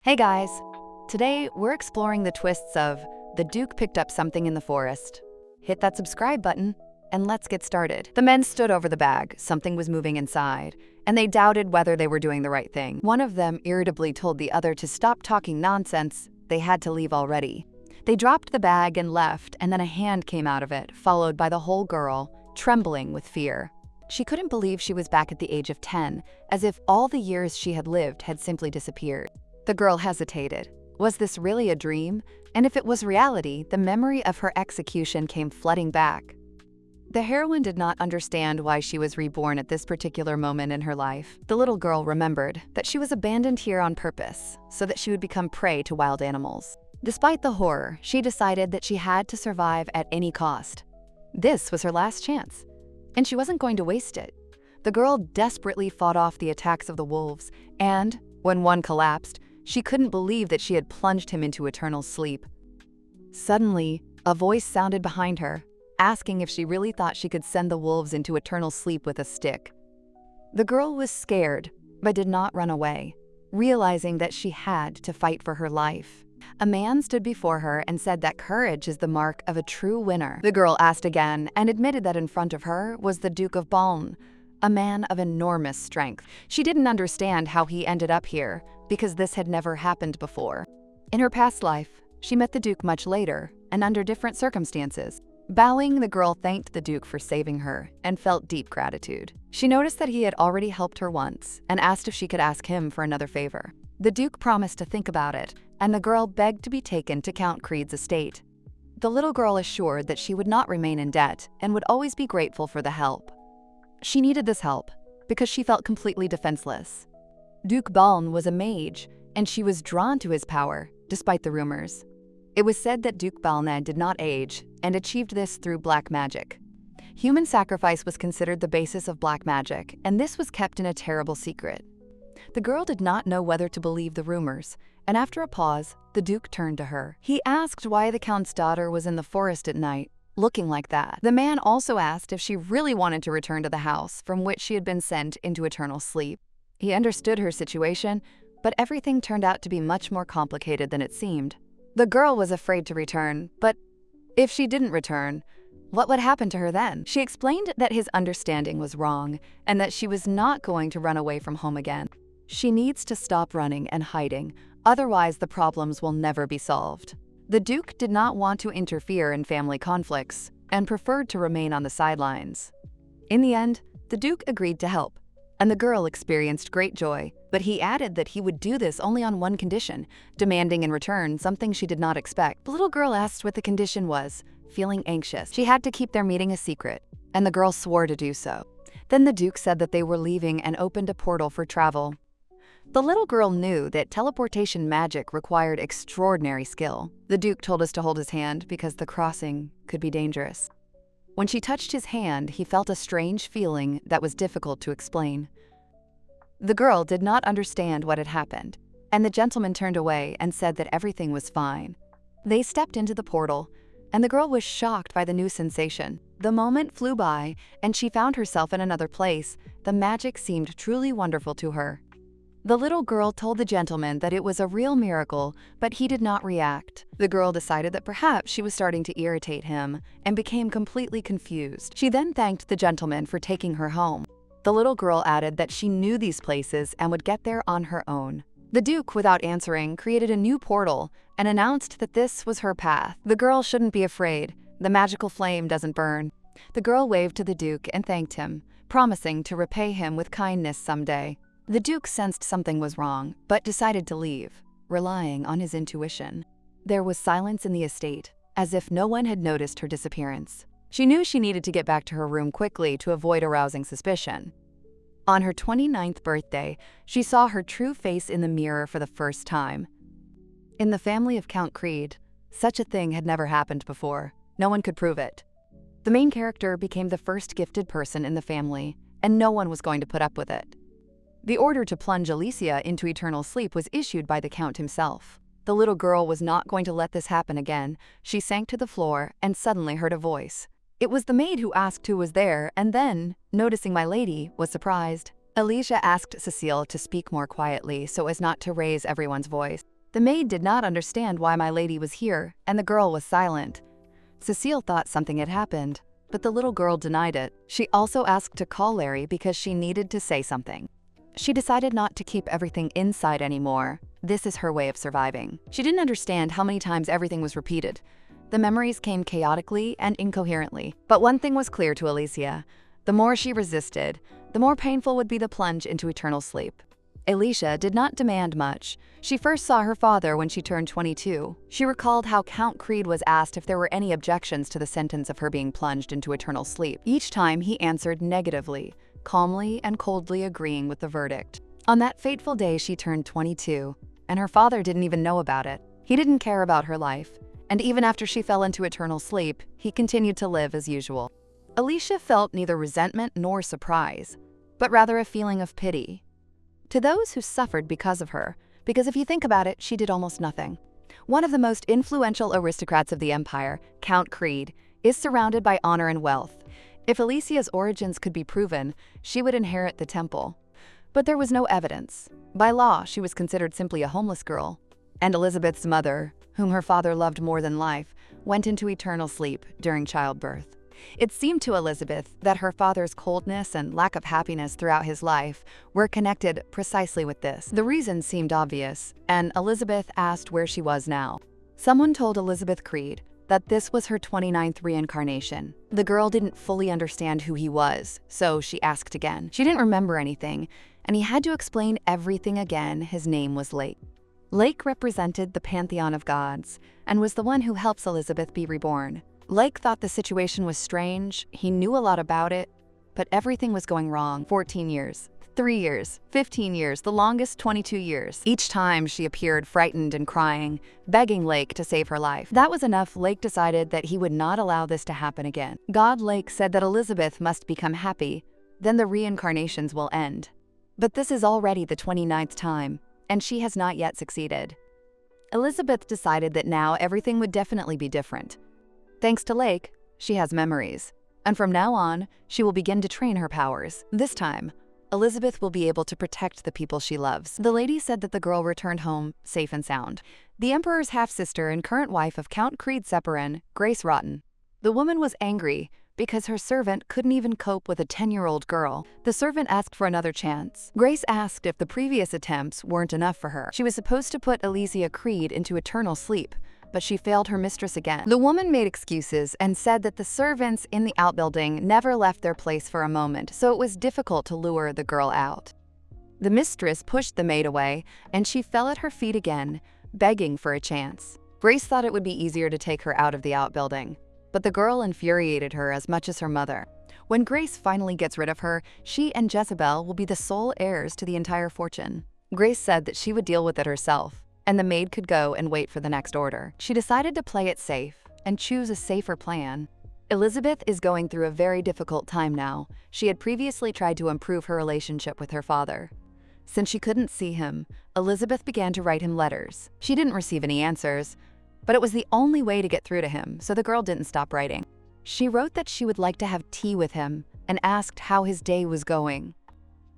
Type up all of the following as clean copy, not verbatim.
Hey guys! Today, we're exploring the twists of The Duke Picked Up Something in the Forest. Hit that subscribe button, and let's get started. The men stood over the bag, something was moving inside, and they doubted whether they were doing the right thing. One of them irritably told the other to stop talking nonsense, they had to leave already. They dropped the bag and left, and then a hand came out of it, followed by the whole girl, trembling with fear. She couldn't believe she was back at the age of 10, as if all the years she had lived had simply disappeared. The girl hesitated. Was this really a dream? And if it was reality, the memory of her execution came flooding back. The heroine did not understand why she was reborn at this particular moment in her life. The little girl remembered that she was abandoned here on purpose, so that she would become prey to wild animals. Despite the horror, she decided that she had to survive at any cost. This was her last chance, and she wasn't going to waste it. The girl desperately fought off the attacks of the wolves, and, when one collapsed, she couldn't believe that she had plunged him into eternal sleep. Suddenly, a voice sounded behind her, asking if she really thought she could send the wolves into eternal sleep with a stick. The girl was scared, but did not run away, realizing that she had to fight for her life. A man stood before her and said that courage is the mark of a true winner. The girl asked again and admitted that in front of her was the Duke of Baln, a man of enormous strength. She didn't understand how he ended up here, because this had never happened before. In her past life, she met the Duke much later, and under different circumstances. Bowing, the girl thanked the Duke for saving her, and felt deep gratitude. She noticed that he had already helped her once, and asked if she could ask him for another favor. The Duke promised to think about it, and the girl begged to be taken to Count Creed's estate. The little girl assured that she would not remain in debt, and would always be grateful for the help. She needed this help, because she felt completely defenseless. Duke Baln was a mage, and she was drawn to his power, despite the rumors. It was said that Duke Baln did not age, and achieved this through black magic. Human sacrifice was considered the basis of black magic, and this was kept in a terrible secret. The girl did not know whether to believe the rumors, and after a pause, the Duke turned to her. He asked why the Count's daughter was in the forest at night, looking like that. The man also asked if she really wanted to return to the house from which she had been sent into eternal sleep. He understood her situation, but everything turned out to be much more complicated than it seemed. The girl was afraid to return, but if she didn't return, what would happen to her then? She explained that his understanding was wrong, and that she was not going to run away from home again. She needs to stop running and hiding, otherwise the problems will never be solved. The Duke did not want to interfere in family conflicts, and preferred to remain on the sidelines. In the end, the Duke agreed to help, and the girl experienced great joy, but he added that he would do this only on one condition, demanding in return something she did not expect. The little girl asked what the condition was, feeling anxious. She had to keep their meeting a secret, and the girl swore to do so. Then the Duke said that they were leaving and opened a portal for travel. The little girl knew that teleportation magic required extraordinary skill. The Duke told us to hold his hand because the crossing could be dangerous. When she touched his hand, he felt a strange feeling that was difficult to explain. The girl did not understand what had happened, and the gentleman turned away and said that everything was fine. They stepped into the portal, and the girl was shocked by the new sensation. The moment flew by, and she found herself in another place. The magic seemed truly wonderful to her. The little girl told the gentleman that it was a real miracle, but he did not react. The girl decided that perhaps she was starting to irritate him and became completely confused. She then thanked the gentleman for taking her home. The little girl added that she knew these places and would get there on her own. The Duke, without answering, created a new portal and announced that this was her path. The girl shouldn't be afraid. The magical flame doesn't burn. The girl waved to the Duke and thanked him, promising to repay him with kindness someday. The Duke sensed something was wrong, but decided to leave, relying on his intuition. There was silence in the estate, as if no one had noticed her disappearance. She knew she needed to get back to her room quickly to avoid arousing suspicion. On her 29th birthday, she saw her true face in the mirror for the first time. In the family of Count Creed, such a thing had never happened before. No one could prove it. The main character became the first gifted person in the family, and no one was going to put up with it. The order to plunge Alicia into eternal sleep was issued by the Count himself. The little girl was not going to let this happen again. She sank to the floor and suddenly heard a voice. It was the maid who asked who was there, and then, noticing my lady, was surprised. Alicia asked Cecile to speak more quietly so as not to raise everyone's voice. The maid did not understand why my lady was here, and the girl was silent. Cecile thought something had happened, but the little girl denied it. She also asked to call Larry because she needed to say something. She decided not to keep everything inside anymore. This is her way of surviving. She didn't understand how many times everything was repeated. The memories came chaotically and incoherently. But one thing was clear to Alicia. The more she resisted, the more painful would be the plunge into eternal sleep. Alicia did not demand much. She first saw her father when she turned 22. She recalled how Count Creed was asked if there were any objections to the sentence of her being plunged into eternal sleep. Each time he answered negatively, calmly and coldly agreeing with the verdict. On that fateful day she turned 22, and her father didn't even know about it. He didn't care about her life, and even after she fell into eternal sleep, he continued to live as usual. Alicia felt neither resentment nor surprise, but rather a feeling of pity. To those who suffered because of her, because if you think about it, she did almost nothing. One of the most influential aristocrats of the empire, Count Creed, is surrounded by honor and wealth. If Alicia's origins could be proven, she would inherit the temple. But there was no evidence. By law, she was considered simply a homeless girl. And Elizabeth's mother, whom her father loved more than life, went into eternal sleep during childbirth. It seemed to Elizabeth that her father's coldness and lack of happiness throughout his life were connected precisely with this. The reason seemed obvious, and Elizabeth asked where she was now. Someone told Elizabeth Creed that this was her 29th reincarnation. The girl didn't fully understand who he was, so she asked again. She didn't remember anything, and he had to explain everything again. His name was Lake. Lake represented the pantheon of gods, and was the one who helps Elizabeth be reborn. Lake thought the situation was strange, he knew a lot about it, but everything was going wrong. 14 years, 3 years, 15 years, the longest 22 years. Each time she appeared frightened and crying, begging Lake to save her life. That was enough. Lake decided that he would not allow this to happen again. God Lake said that Elizabeth must become happy, then the reincarnations will end. But this is already the 29th time, and she has not yet succeeded. Elizabeth decided that now everything would definitely be different. Thanks to Lake, she has memories, and from now on, she will begin to train her powers. This time, Elizabeth will be able to protect the people she loves. The lady said that the girl returned home safe and sound. The emperor's half-sister and current wife of Count Creed Separin, Grace Rotten. The woman was angry because her servant couldn't even cope with a 10-year-old girl. The servant asked for another chance. Grace asked if the previous attempts weren't enough for her. She was supposed to put Alicia Creed into eternal sleep, but she failed her mistress again. The woman made excuses and said that the servants in the outbuilding never left their place for a moment, so it was difficult to lure the girl out. The mistress pushed the maid away, and she fell at her feet again, begging for a chance. Grace thought it would be easier to take her out of the outbuilding, but the girl infuriated her as much as her mother. When Grace finally gets rid of her, she and Jezebel will be the sole heirs to the entire fortune. Grace said that she would deal with it herself, and the maid could go and wait for the next order. She decided to play it safe and choose a safer plan. Elizabeth is going through a very difficult time now. She had previously tried to improve her relationship with her father. Since she couldn't see him, Elizabeth began to write him letters. She didn't receive any answers, but it was the only way to get through to him, so the girl didn't stop writing. She wrote that she would like to have tea with him and asked how his day was going.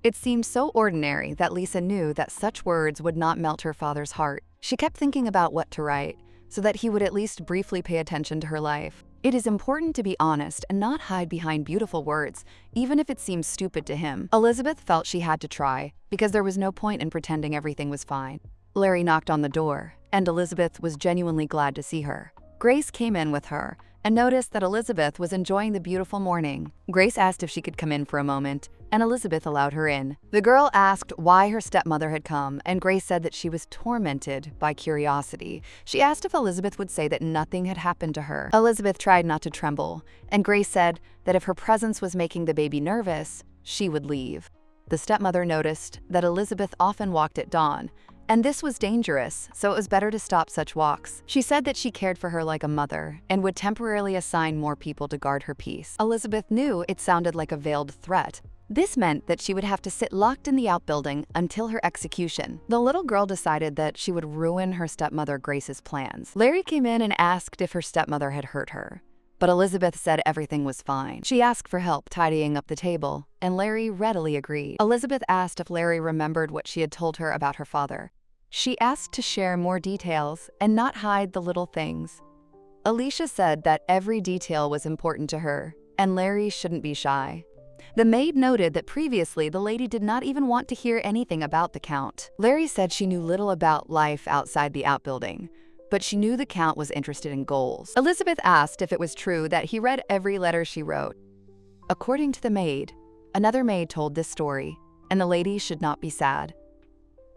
It seemed so ordinary that Lisa knew that such words would not melt her father's heart. She kept thinking about what to write, so that he would at least briefly pay attention to her life. It is important to be honest and not hide behind beautiful words, even if it seems stupid to him. Elizabeth felt she had to try, because there was no point in pretending everything was fine. Larry knocked on the door, and Elizabeth was genuinely glad to see her. Grace came in with her and noticed that Elizabeth was enjoying the beautiful morning. Grace asked if she could come in for a moment, and Elizabeth allowed her in. The girl asked why her stepmother had come, and Grace said that she was tormented by curiosity. She asked if Elizabeth would say that nothing had happened to her. Elizabeth tried not to tremble, and Grace said that if her presence was making the baby nervous, she would leave. The stepmother noticed that Elizabeth often walked at dawn, and this was dangerous, so it was better to stop such walks. She said that she cared for her like a mother and would temporarily assign more people to guard her peace. Elizabeth knew it sounded like a veiled threat. This meant that she would have to sit locked in the outbuilding until her execution. The little girl decided that she would ruin her stepmother Grace's plans. Larry came in and asked if her stepmother had hurt her, but Elizabeth said everything was fine. She asked for help tidying up the table, and Larry readily agreed. Elizabeth asked if Larry remembered what she had told her about her father. She asked to share more details and not hide the little things. Alicia said that every detail was important to her, and Larry shouldn't be shy. The maid noted that previously the lady did not even want to hear anything about the Count. Larry said she knew little about life outside the outbuilding, but she knew the Count was interested in goals. Elizabeth asked if it was true that he read every letter she wrote. According to the maid, another maid told this story, and the lady should not be sad.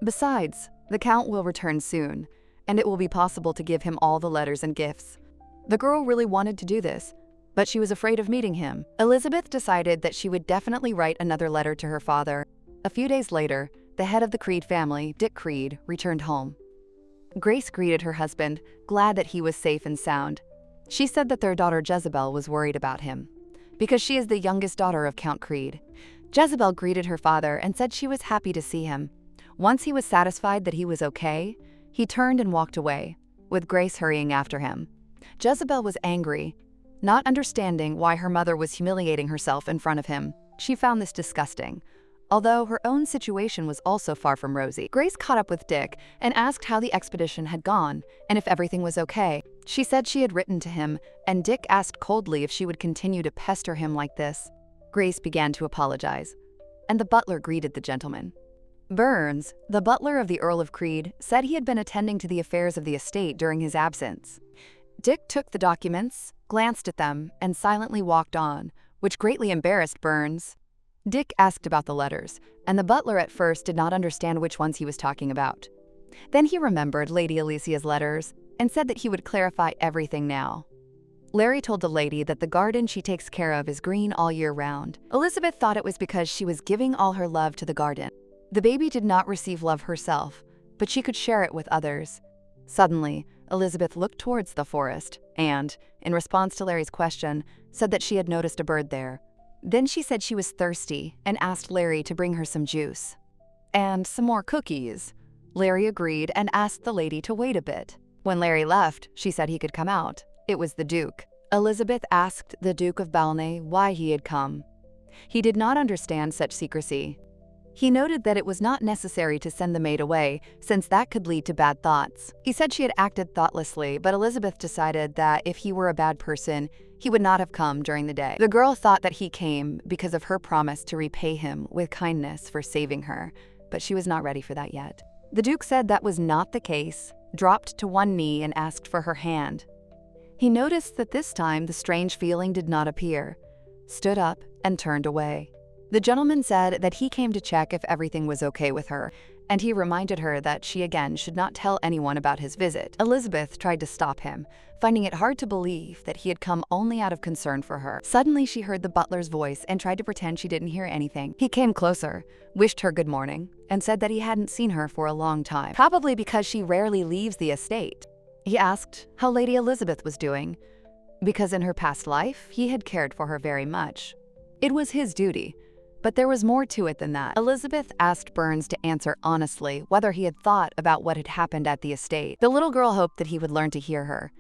Besides, the Count will return soon, and it will be possible to give him all the letters and gifts. The girl really wanted to do this, but she was afraid of meeting him. Elizabeth decided that she would definitely write another letter to her father. A few days later, the head of the Creed family, Dick Creed, returned home. Grace greeted her husband, glad that he was safe and sound. She said that their daughter Jezebel was worried about him, because she is the youngest daughter of Count Creed. Jezebel greeted her father and said she was happy to see him. Once he was satisfied that he was okay, he turned and walked away, with Grace hurrying after him. Jezebel was angry, not understanding why her mother was humiliating herself in front of him. She found this disgusting, although her own situation was also far from rosy. Grace caught up with Dick and asked how the expedition had gone and if everything was okay. She said she had written to him, and Dick asked coldly if she would continue to pester him like this. Grace began to apologize, and the butler greeted the gentleman. Burns, the butler of the Earl of Creed, said he had been attending to the affairs of the estate during his absence. Dick took the documents, glanced at them, and silently walked on, which greatly embarrassed Burns. Dick asked about the letters, and the butler at first did not understand which ones he was talking about. Then he remembered Lady Alicia's letters and said that he would clarify everything now. Larry told the lady that the garden she takes care of is green all year round. Elizabeth thought it was because she was giving all her love to the garden. The baby did not receive love herself, but she could share it with others. Suddenly, Elizabeth looked towards the forest and, in response to Larry's question, said that she had noticed a bird there. Then she said she was thirsty and asked Larry to bring her some juice. And some more cookies. Larry agreed and asked the lady to wait a bit. When Larry left, she said he could come out. It was the Duke. Elizabeth asked the Duke of Balney why he had come. He did not understand such secrecy. He noted that it was not necessary to send the maid away, since that could lead to bad thoughts. He said she had acted thoughtlessly, but Elizabeth decided that if he were a bad person, he would not have come during the day. The girl thought that he came because of her promise to repay him with kindness for saving her, but she was not ready for that yet. The Duke said that was not the case, dropped to one knee and asked for her hand. He noticed that this time the strange feeling did not appear, stood up, and turned away. The gentleman said that he came to check if everything was okay with her, and he reminded her that she again should not tell anyone about his visit. Elizabeth tried to stop him, finding it hard to believe that he had come only out of concern for her. Suddenly she heard the butler's voice and tried to pretend she didn't hear anything. He came closer, wished her good morning, and said that he hadn't seen her for a long time, probably because she rarely leaves the estate. He asked how Lady Elizabeth was doing, because in her past life he had cared for her very much. It was his duty. But there was more to it than that. Elizabeth asked Burns to answer honestly whether he had thought about what had happened at the estate. The little girl hoped that he would learn to hear her,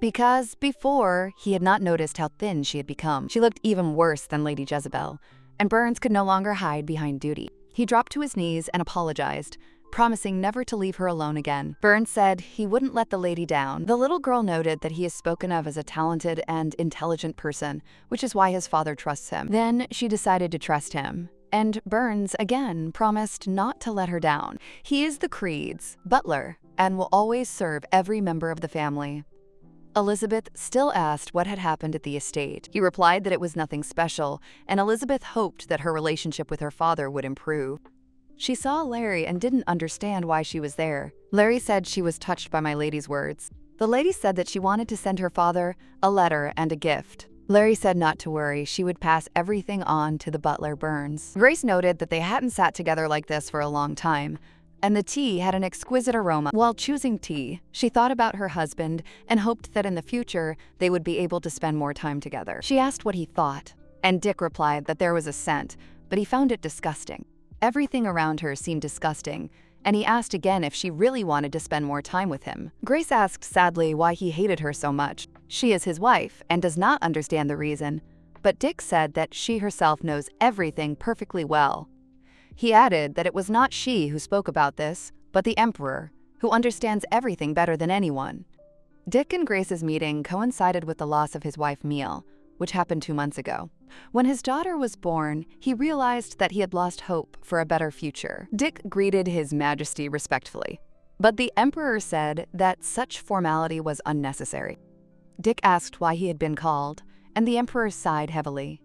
because before, he had not noticed how thin she had become. She looked even worse than Lady Jezebel, and Burns could no longer hide behind duty. He dropped to his knees and apologized, promising never to leave her alone again. Burns said he wouldn't let the lady down. The little girl noted that he is spoken of as a talented and intelligent person, which is why his father trusts him. Then she decided to trust him, and Burns again promised not to let her down. He is the Creed's butler and will always serve every member of the family. Elizabeth still asked what had happened at the estate. He replied that it was nothing special, and Elizabeth hoped that her relationship with her father would improve. She saw Larry and didn't understand why she was there. Larry said she was touched by my lady's words. The lady said that she wanted to send her father a letter and a gift. Larry said not to worry, she would pass everything on to the butler Burns. Grace noted that they hadn't sat together like this for a long time, and the tea had an exquisite aroma. While choosing tea, she thought about her husband and hoped that in the future they would be able to spend more time together. She asked what he thought, and Dick replied that there was a scent, but he found it disgusting. Everything around her seemed disgusting, and he asked again if she really wanted to spend more time with him. Grace asked sadly why he hated her so much. She is his wife and does not understand the reason, but Dick said that she herself knows everything perfectly well. He added that it was not she who spoke about this, but the Emperor, who understands everything better than anyone. Dick and Grace's meeting coincided with the loss of his wife Meal, which happened 2 months ago. When his daughter was born, he realized that he had lost hope for a better future. Dick greeted His Majesty respectfully, but the Emperor said that such formality was unnecessary. Dick asked why he had been called, and the Emperor sighed heavily.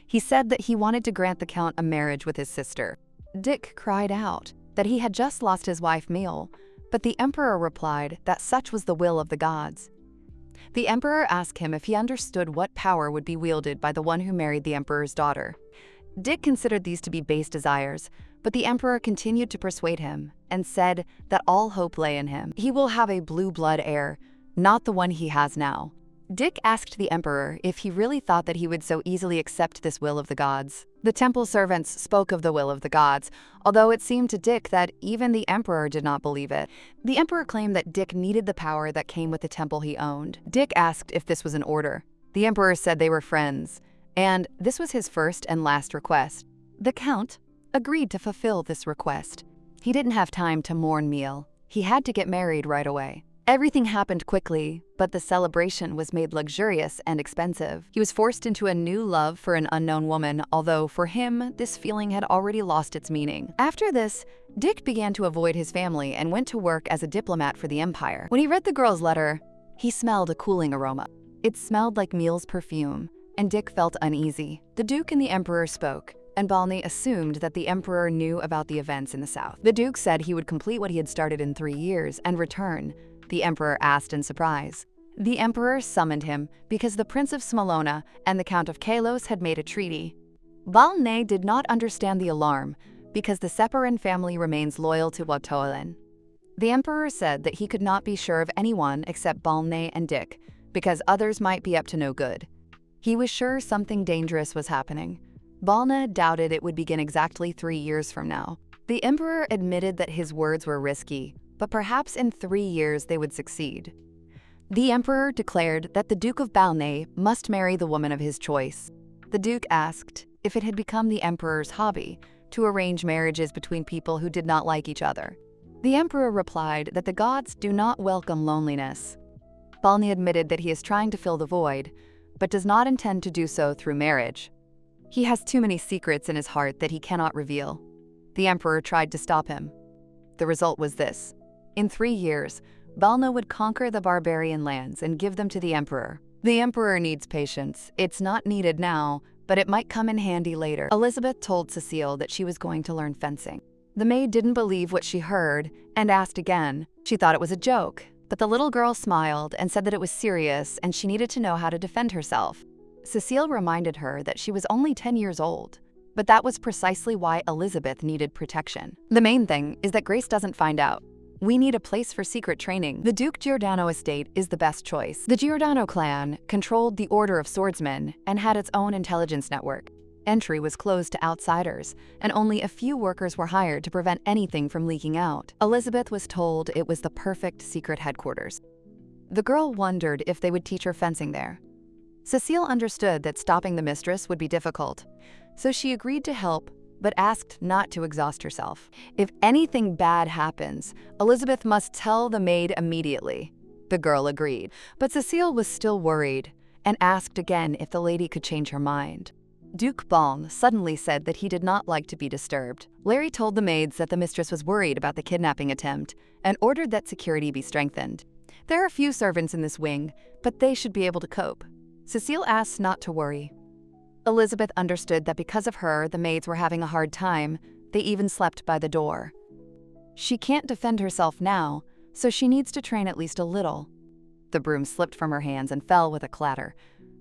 He said that he wanted to grant the Count a marriage with his sister. Dick cried out that he had just lost his wife Meal, but the Emperor replied that such was the will of the gods. The Emperor asked him if he understood what power would be wielded by the one who married the Emperor's daughter. Dick considered these to be base desires, but the Emperor continued to persuade him and said that all hope lay in him. He will have a blue blood heir, not the one he has now. Dick asked the Emperor if he really thought that he would so easily accept this will of the gods. The temple servants spoke of the will of the gods, although it seemed to Dick that even the Emperor did not believe it. The Emperor claimed that Dick needed the power that came with the temple he owned. Dick asked if this was an order. The Emperor said they were friends, and this was his first and last request. The Count agreed to fulfill this request. He didn't have time to mourn Meal. He had to get married right away. Everything happened quickly, but the celebration was made luxurious and expensive. He was forced into a new love for an unknown woman, although for him, this feeling had already lost its meaning. After this, Dick began to avoid his family and went to work as a diplomat for the Empire. When he read the girl's letter, he smelled a cooling aroma. It smelled like Meal's perfume, and Dick felt uneasy. The Duke and the Emperor spoke, and Balney assumed that the Emperor knew about the events in the south. The Duke said he would complete what he had started in 3 years and return. The Emperor asked in surprise. The Emperor summoned him because the Prince of Smolona and the Count of Kalos had made a treaty. Balney did not understand the alarm because the Separan family remains loyal to Watolen. The Emperor said that he could not be sure of anyone except Balney and Dick because others might be up to no good. He was sure something dangerous was happening. Balna doubted it would begin exactly 3 years from now. The Emperor admitted that his words were risky, but perhaps in 3 years they would succeed. The Emperor declared that the Duke of Balney must marry the woman of his choice. The Duke asked if it had become the Emperor's hobby to arrange marriages between people who did not like each other. The Emperor replied that the gods do not welcome loneliness. Balney admitted that he is trying to fill the void, but does not intend to do so through marriage. He has too many secrets in his heart that he cannot reveal. The Emperor tried to stop him. The result was this. In 3 years, Balna would conquer the barbarian lands and give them to the Emperor. The Emperor needs patience. It's not needed now, but it might come in handy later. Elizabeth told Cecile that she was going to learn fencing. The maid didn't believe what she heard and asked again. She thought it was a joke, but the little girl smiled and said that it was serious and she needed to know how to defend herself. Cecile reminded her that she was only 10 years old, but that was precisely why Elizabeth needed protection. The main thing is that Grace doesn't find out. We need a place for secret training. The Duke Giordano estate is the best choice. The Giordano clan controlled the Order of Swordsmen and had its own intelligence network. Entry was closed to outsiders, and only a few workers were hired to prevent anything from leaking out. Elizabeth was told it was the perfect secret headquarters. The girl wondered if they would teach her fencing there. Cecile understood that stopping the mistress would be difficult, so she agreed to help, but asked not to exhaust herself. If anything bad happens, Elizabeth must tell the maid immediately. The girl agreed, but Cecile was still worried and asked again if the lady could change her mind. Duke Baln suddenly said that he did not like to be disturbed. Larry told the maids that the mistress was worried about the kidnapping attempt and ordered that security be strengthened. There are few servants in this wing, but they should be able to cope. Cecile asked not to worry. Elizabeth understood that because of her, the maids were having a hard time. They even slept by the door. She can't defend herself now, so she needs to train at least a little. The broom slipped from her hands and fell with a clatter.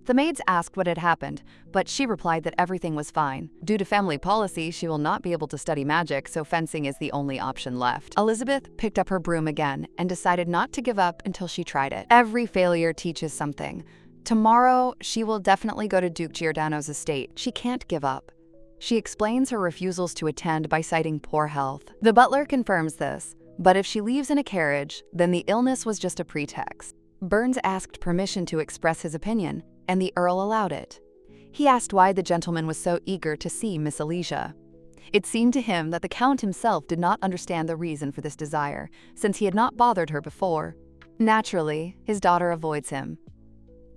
The maids asked what had happened, but she replied that everything was fine. Due to family policy, she will not be able to study magic, so fencing is the only option left. Elizabeth picked up her broom again and decided not to give up until she tried it. Every failure teaches something. Tomorrow, she will definitely go to Duke Giordano's estate. She can't give up. She explains her refusals to attend by citing poor health. The butler confirms this, but if she leaves in a carriage, then the illness was just a pretext. Burns asked permission to express his opinion, and the Earl allowed it. He asked why the gentleman was so eager to see Miss Alicia. It seemed to him that the Count himself did not understand the reason for this desire, since he had not bothered her before. Naturally, his daughter avoids him.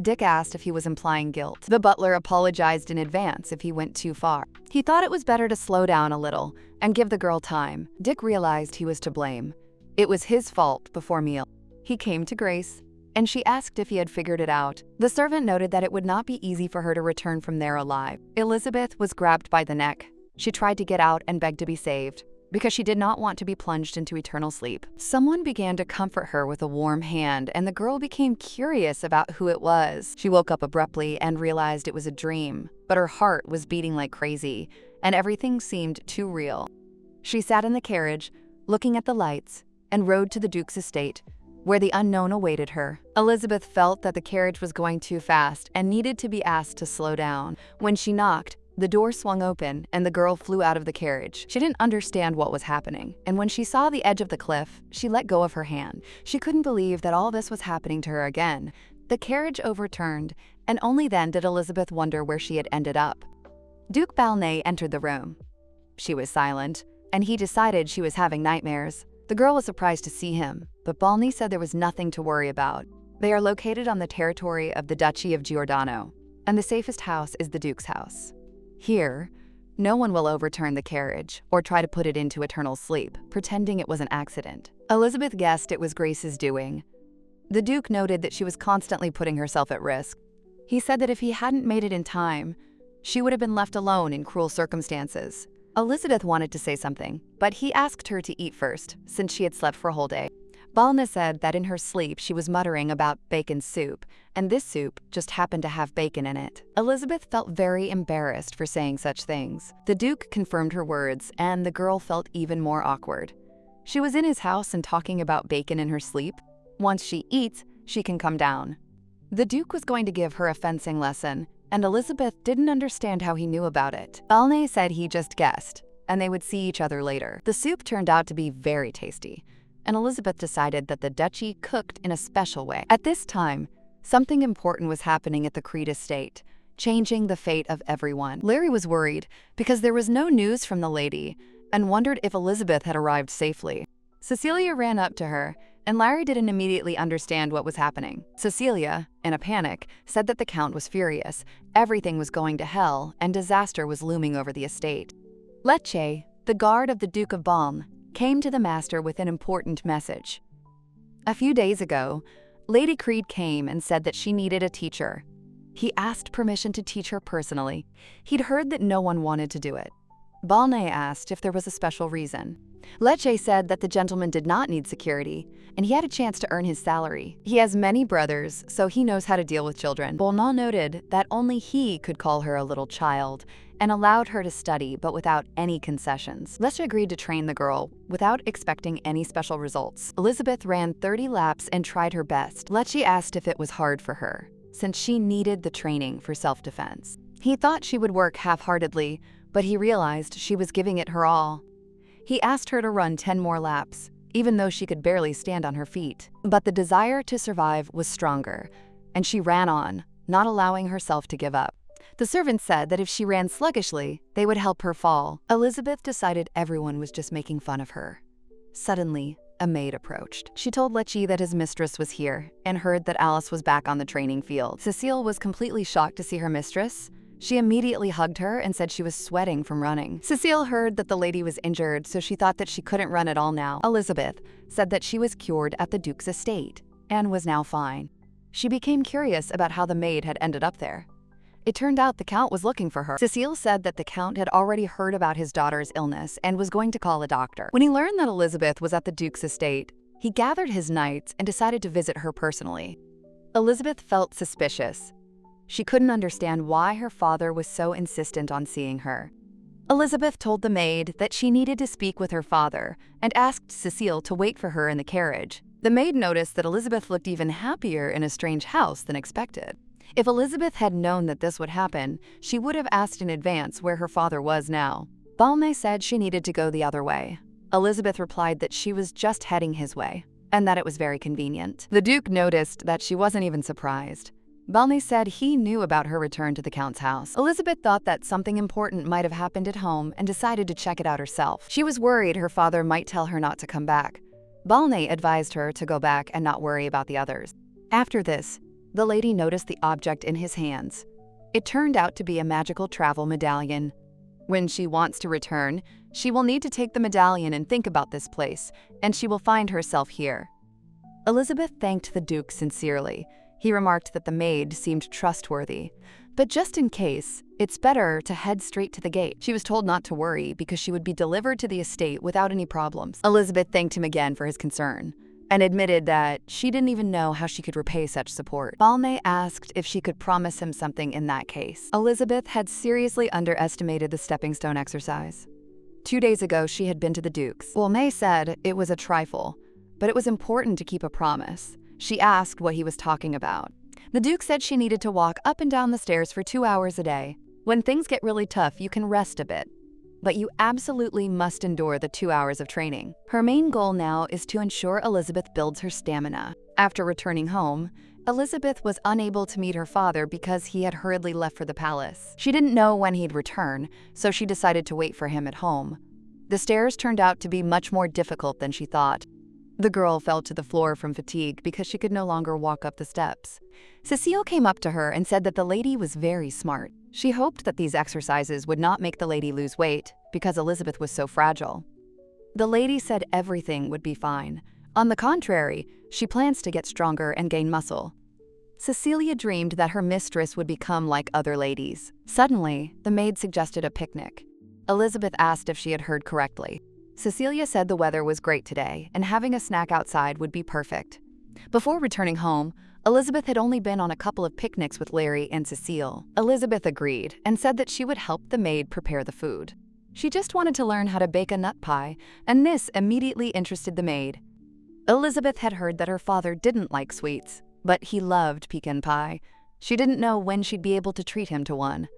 Dick asked if he was implying guilt. The butler apologized in advance if he went too far. He thought it was better to slow down a little and give the girl time. Dick realized he was to blame. It was his fault before meal. He came to Grace, and she asked if he had figured it out. The servant noted that it would not be easy for her to return from there alive. Elizabeth was grabbed by the neck. She tried to get out and begged to be saved, because she did not want to be plunged into eternal sleep. Someone began to comfort her with a warm hand, and the girl became curious about who it was. She woke up abruptly and realized it was a dream, but her heart was beating like crazy, and everything seemed too real. She sat in the carriage, looking at the lights, and rode to the Duke's estate, where the unknown awaited her. Elizabeth felt that the carriage was going too fast and needed to be asked to slow down. When she knocked, the door swung open and the girl flew out of the carriage. She didn't understand what was happening, and when she saw the edge of the cliff, she let go of her hand. She couldn't believe that all this was happening to her again. The carriage overturned, and only then did Elizabeth wonder where she had ended up. Duke Balnay entered the room. She was silent, and he decided she was having nightmares. The girl was surprised to see him, but Balnay said there was nothing to worry about. They are located on the territory of the Duchy of Giordano, and the safest house is the Duke's house. Here, no one will overturn the carriage or try to put it into eternal sleep, pretending it was an accident. Elizabeth guessed it was Grace's doing. The Duke noted that she was constantly putting herself at risk. He said that if he hadn't made it in time, she would have been left alone in cruel circumstances. Elizabeth wanted to say something, but he asked her to eat first, since she had slept for a whole day. Balna said that in her sleep she was muttering about bacon soup, and this soup just happened to have bacon in it. Elizabeth felt very embarrassed for saying such things. The Duke confirmed her words, and the girl felt even more awkward. She was in his house and talking about bacon in her sleep. Once she eats, she can come down. The Duke was going to give her a fencing lesson, and Elizabeth didn't understand how he knew about it. Balnay said he just guessed, and they would see each other later. The soup turned out to be very tasty, and Elizabeth decided that the duchy cooked in a special way. At this time, something important was happening at the Creed estate, changing the fate of everyone. Larry was worried because there was no news from the lady and wondered if Elizabeth had arrived safely. Cecilia ran up to her, and Larry didn't immediately understand what was happening. Cecilia, in a panic, said that the Count was furious, everything was going to hell, and disaster was looming over the estate. Lecce, the guard of the Duke of Balm, came to the master with an important message. A few days ago, Lady Creed came and said that she needed a teacher. He asked permission to teach her personally. He'd heard that no one wanted to do it. Balnay asked if there was a special reason. Lecce said that the gentleman did not need security, and he had a chance to earn his salary. He has many brothers, so he knows how to deal with children. Balnay noted that only he could call her a little child, and allowed her to study, but without any concessions. Lecce agreed to train the girl without expecting any special results. Elizabeth ran 30 laps and tried her best. Lecce asked if it was hard for her, since she needed the training for self-defense. He thought she would work half-heartedly, but he realized she was giving it her all. He asked her to run 10 more laps, even though she could barely stand on her feet. But the desire to survive was stronger, and she ran on, not allowing herself to give up. The servant said that if she ran sluggishly, they would help her fall. Elizabeth decided everyone was just making fun of her. Suddenly, a maid approached. She told Lecce that his mistress was here and heard that Alice was back on the training field. Cecile was completely shocked to see her mistress. She immediately hugged her and said she was sweating from running. Cecile heard that the lady was injured, so she thought that she couldn't run at all now. Elizabeth said that she was cured at the Duke's estate and was now fine. She became curious about how the maid had ended up there. It turned out the Count was looking for her. Cecile said that the Count had already heard about his daughter's illness and was going to call a doctor. When he learned that Elizabeth was at the Duke's estate, he gathered his knights and decided to visit her personally. Elizabeth felt suspicious. She couldn't understand why her father was so insistent on seeing her. Elizabeth told the maid that she needed to speak with her father and asked Cecile to wait for her in the carriage. The maid noticed that Elizabeth looked even happier in a strange house than expected. If Elizabeth had known that this would happen, she would have asked in advance where her father was now. Balme said she needed to go the other way. Elizabeth replied that she was just heading his way, and that it was very convenient. The Duke noticed that she wasn't even surprised. Balme said he knew about her return to the Count's house. Elizabeth thought that something important might have happened at home and decided to check it out herself. She was worried her father might tell her not to come back. Balme advised her to go back and not worry about the others. After this, the lady noticed the object in his hands. It turned out to be a magical travel medallion. When she wants to return, she will need to take the medallion and think about this place, and she will find herself here. Elizabeth thanked the Duke sincerely. He remarked that the maid seemed trustworthy. But just in case, it's better to head straight to the gate. She was told not to worry because she would be delivered to the estate without any problems. Elizabeth thanked him again for his concern and admitted that she didn't even know how she could repay such support. Balme asked if she could promise him something in that case. Elizabeth had seriously underestimated the stepping stone exercise. 2 days ago, she had been to the Duke's. Balme said it was a trifle, but it was important to keep a promise. She asked what he was talking about. The Duke said she needed to walk up and down the stairs for 2 hours a day. When things get really tough, you can rest a bit. But you absolutely must endure the 2 hours of training. Her main goal now is to ensure Elizabeth builds her stamina. After returning home, Elizabeth was unable to meet her father because he had hurriedly left for the palace. She didn't know when he'd return, so she decided to wait for him at home. The stairs turned out to be much more difficult than she thought. The girl fell to the floor from fatigue because she could no longer walk up the steps. Cecile came up to her and said that the lady was very smart. She hoped that these exercises would not make the lady lose weight because Elizabeth was so fragile. The lady said everything would be fine. On the contrary, she plans to get stronger and gain muscle. Cecilia dreamed that her mistress would become like other ladies. Suddenly, the maid suggested a picnic. Elizabeth asked if she had heard correctly. Cecilia said the weather was great today, and having a snack outside would be perfect. Before returning home, Elizabeth had only been on a couple of picnics with Larry and Cecile. Elizabeth agreed and said that she would help the maid prepare the food. She just wanted to learn how to bake a nut pie, and this immediately interested the maid. Elizabeth had heard that her father didn't like sweets, but he loved pecan pie. She didn't know when she'd be able to treat him to one.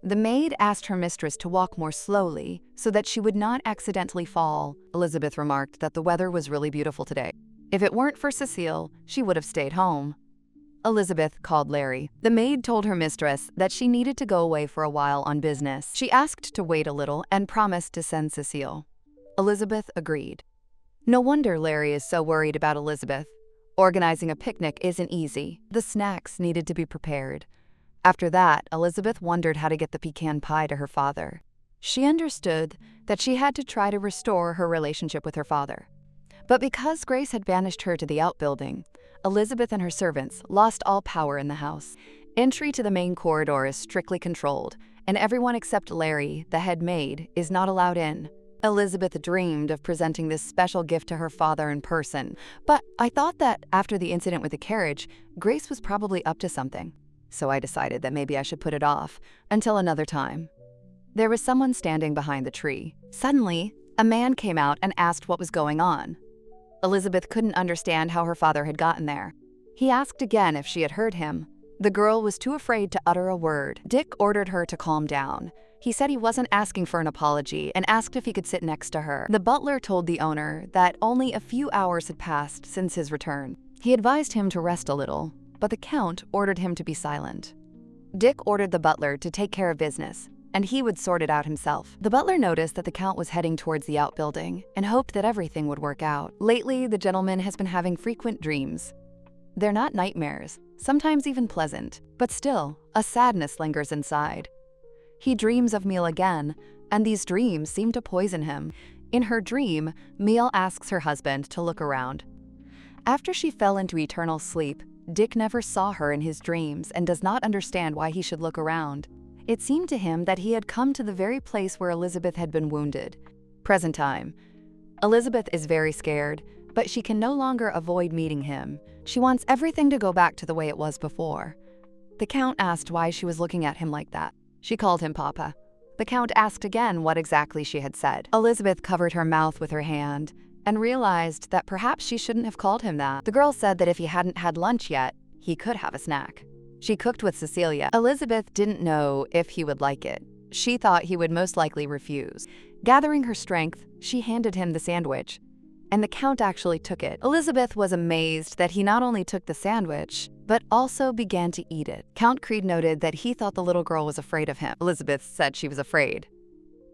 The maid asked her mistress to walk more slowly so that she would not accidentally fall. Elizabeth remarked that the weather was really beautiful today. If it weren't for Cecile, she would have stayed home. Elizabeth called Larry. The maid told her mistress that she needed to go away for a while on business. She asked to wait a little and promised to send Cecile. Elizabeth agreed. No wonder Larry is so worried about Elizabeth. Organizing a picnic isn't easy. The snacks needed to be prepared. After that, Elizabeth wondered how to get the pecan pie to her father. She understood that she had to try to restore her relationship with her father. But because Grace had banished her to the outbuilding, Elizabeth and her servants lost all power in the house. Entry to the main corridor is strictly controlled, and everyone except Larry, the head maid, is not allowed in. Elizabeth dreamed of presenting this special gift to her father in person, but I thought that after the incident with the carriage, Grace was probably up to something. So I decided that maybe I should put it off until another time. There was someone standing behind the tree. Suddenly, a man came out and asked what was going on. Elizabeth couldn't understand how her father had gotten there. He asked again if she had heard him. The girl was too afraid to utter a word. Dick ordered her to calm down. He said he wasn't asking for an apology and asked if he could sit next to her. The butler told the owner that only a few hours had passed since his return. He advised him to rest a little, but the Count ordered him to be silent. Dick ordered the butler to take care of business, and he would sort it out himself. The butler noticed that the Count was heading towards the outbuilding and hoped that everything would work out. Lately, the gentleman has been having frequent dreams. They're not nightmares, sometimes even pleasant, but still, a sadness lingers inside. He dreams of Mille again, and these dreams seem to poison him. In her dream, Mille asks her husband to look around. After she fell into eternal sleep, Dick never saw her in his dreams and does not understand why he should look around. It seemed to him that he had come to the very place where Elizabeth had been wounded. Present time. Elizabeth is very scared, but she can no longer avoid meeting him. She wants everything to go back to the way it was before. The Count asked why she was looking at him like that. She called him Papa. The Count asked again what exactly she had said. Elizabeth covered her mouth with her hand and realized that perhaps she shouldn't have called him that. The girl said that if he hadn't had lunch yet, he could have a snack. She cooked with Cecilia. Elizabeth didn't know if he would like it. She thought he would most likely refuse. Gathering her strength, she handed him the sandwich, and the Count actually took it. Elizabeth was amazed that he not only took the sandwich, but also began to eat it. Count Creed noted that he thought the little girl was afraid of him. Elizabeth said she was afraid.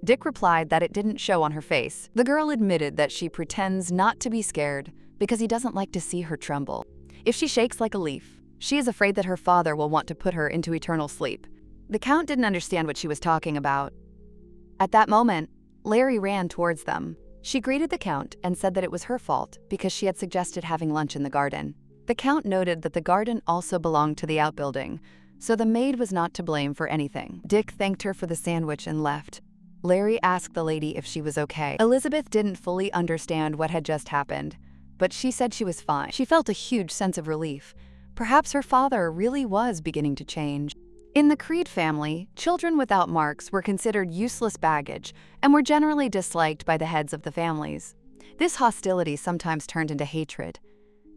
Dick replied that it didn't show on her face. The girl admitted that she pretends not to be scared because he doesn't like to see her tremble. If she shakes like a leaf, she is afraid that her father will want to put her into eternal sleep. The Count didn't understand what she was talking about. At that moment, Larry ran towards them. She greeted the Count and said that it was her fault because she had suggested having lunch in the garden. The Count noted that the garden also belonged to the outbuilding, so the maid was not to blame for anything. Dick thanked her for the sandwich and left. Larry asked the lady if she was okay. Elizabeth didn't fully understand what had just happened, but she said she was fine. She felt a huge sense of relief. Perhaps her father really was beginning to change. In the Creed family, children without marks were considered useless baggage and were generally disliked by the heads of the families. This hostility sometimes turned into hatred.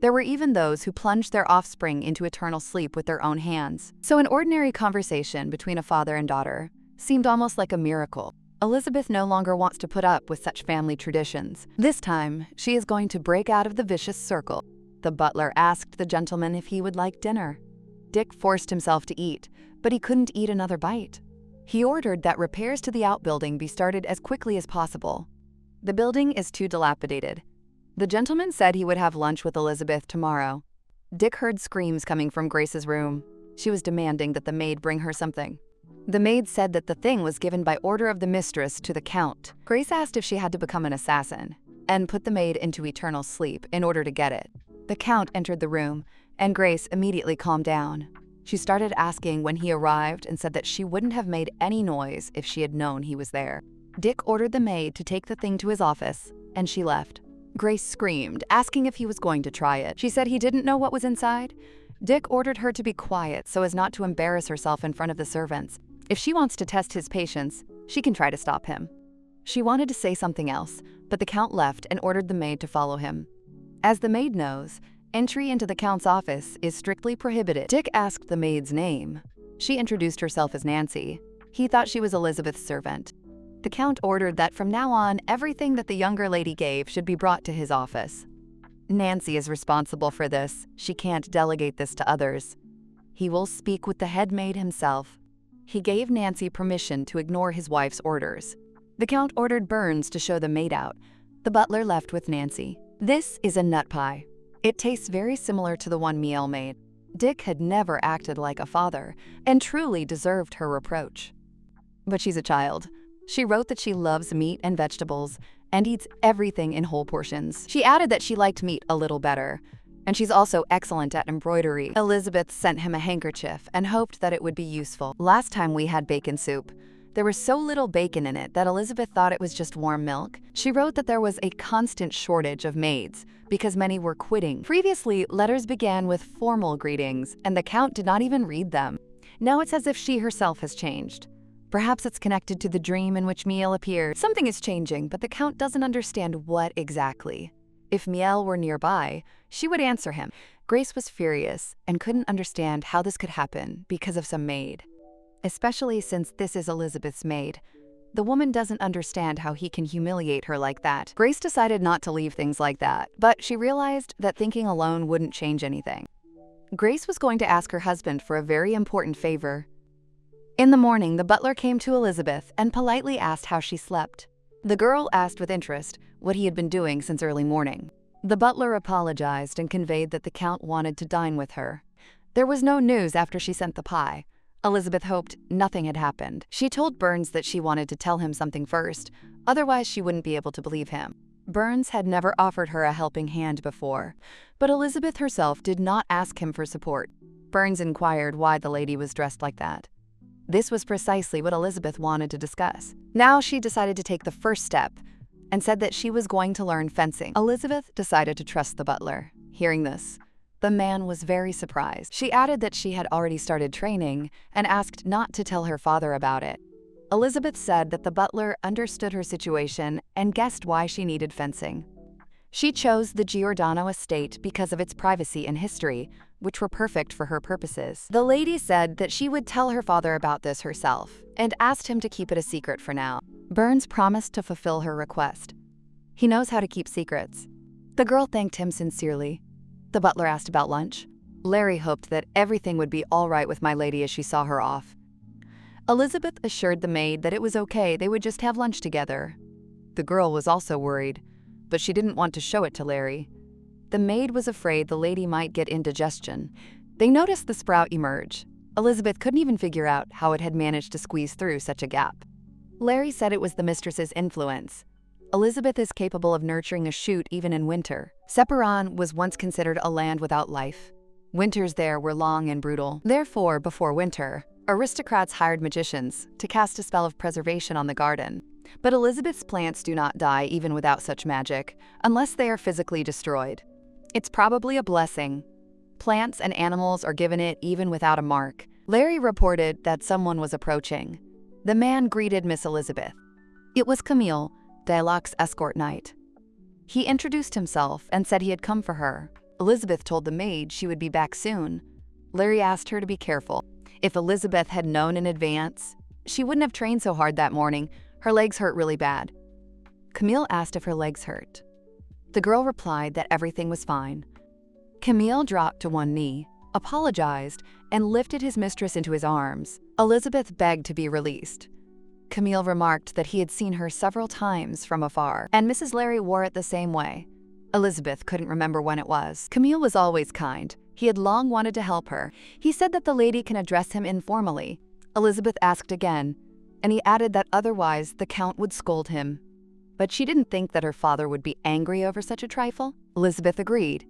There were even those who plunged their offspring into eternal sleep with their own hands. So an ordinary conversation between a father and daughter seemed almost like a miracle. Elizabeth no longer wants to put up with such family traditions. This time, she is going to break out of the vicious circle. The butler asked the gentleman if he would like dinner. Dick forced himself to eat, but he couldn't eat another bite. He ordered that repairs to the outbuilding be started as quickly as possible. The building is too dilapidated. The gentleman said he would have lunch with Elizabeth tomorrow. Dick heard screams coming from Grace's room. She was demanding that the maid bring her something. The maid said that the thing was given by order of the mistress to the Count. Grace asked if she had to become an assassin and put the maid into eternal sleep in order to get it. The Count entered the room, and Grace immediately calmed down. She started asking when he arrived and said that she wouldn't have made any noise if she had known he was there. Dick ordered the maid to take the thing to his office, and she left. Grace screamed, asking if he was going to try it. She said he didn't know what was inside. Dick ordered her to be quiet so as not to embarrass herself in front of the servants. If she wants to test his patience, she can try to stop him. She wanted to say something else, but the Count left and ordered the maid to follow him. As the maid knows, entry into the Count's office is strictly prohibited. Dick asked the maid's name. She introduced herself as Nancy. He thought she was Elizabeth's servant. The Count ordered that from now on, everything that the younger lady gave should be brought to his office. Nancy is responsible for this. She can't delegate this to others. He will speak with the head maid himself. He gave Nancy permission to ignore his wife's orders. The Count ordered Burns to show the maid out. The butler left with Nancy. This is a nut pie. It tastes very similar to the one Miel made. Dick had never acted like a father and truly deserved her reproach. But she's a child. She wrote that she loves meat and vegetables and eats everything in whole portions. She added that she liked meat a little better, and she's also excellent at embroidery. Elizabeth sent him a handkerchief and hoped that it would be useful. Last time we had bacon soup, there was so little bacon in it that Elizabeth thought it was just warm milk. She wrote that there was a constant shortage of maids because many were quitting. Previously, letters began with formal greetings, and the Count did not even read them. Now it's as if she herself has changed. Perhaps it's connected to the dream in which Miel appeared. Something is changing, but the Count doesn't understand what exactly. If Miel were nearby, she would answer him. Grace was furious and couldn't understand how this could happen because of some maid. Especially since this is Elizabeth's maid. The woman doesn't understand how he can humiliate her like that. Grace decided not to leave things like that, but she realized that thinking alone wouldn't change anything. Grace was going to ask her husband for a very important favor. In the morning, the butler came to Elizabeth and politely asked how she slept. The girl asked with interest what he had been doing since early morning. The butler apologized and conveyed that the Count wanted to dine with her. There was no news after she sent the pie. Elizabeth hoped nothing had happened. She told Burns that she wanted to tell him something first, otherwise she wouldn't be able to believe him. Burns had never offered her a helping hand before, but Elizabeth herself did not ask him for support. Burns inquired why the lady was dressed like that. This was precisely what Elizabeth wanted to discuss. Now she decided to take the first step and said that she was going to learn fencing. Elizabeth decided to trust the butler. Hearing this, the man was very surprised. She added that she had already started training and asked not to tell her father about it. Elizabeth said that the butler understood her situation and guessed why she needed fencing. She chose the Giordano estate because of its privacy and history, which were perfect for her purposes. The lady said that she would tell her father about this herself and asked him to keep it a secret for now. Burns promised to fulfill her request. He knows how to keep secrets. The girl thanked him sincerely. The butler asked about lunch. Larry hoped that everything would be all right with my lady as she saw her off. Elizabeth assured the maid that it was okay, they would just have lunch together. The girl was also worried, but she didn't want to show it to Larry. The maid was afraid the lady might get indigestion. They noticed the sprout emerge. Elizabeth couldn't even figure out how it had managed to squeeze through such a gap. Larry said it was the mistress's influence. Elizabeth is capable of nurturing a shoot even in winter. Separan was once considered a land without life. Winters there were long and brutal. Therefore, before winter, aristocrats hired magicians to cast a spell of preservation on the garden. But Elizabeth's plants do not die even without such magic, unless they are physically destroyed. It's probably a blessing. Plants and animals are given it even without a mark. Larry reported that someone was approaching. The man greeted Miss Elizabeth. It was Camille, Dialog's escort knight. He introduced himself and said he had come for her. Elizabeth told the maid she would be back soon. Larry asked her to be careful. If Elizabeth had known in advance, she wouldn't have trained so hard that morning. Her legs hurt really bad. Camille asked if her legs hurt. The girl replied that everything was fine. Camille dropped to one knee, apologized, and lifted his mistress into his arms. Elizabeth begged to be released. Camille remarked that he had seen her several times from afar, and Mrs. Larry wore it the same way. Elizabeth couldn't remember when it was. Camille was always kind. He had long wanted to help her. He said that the lady can address him informally. Elizabeth asked again, and he added that otherwise the Count would scold him. But she didn't think that her father would be angry over such a trifle. Elizabeth agreed.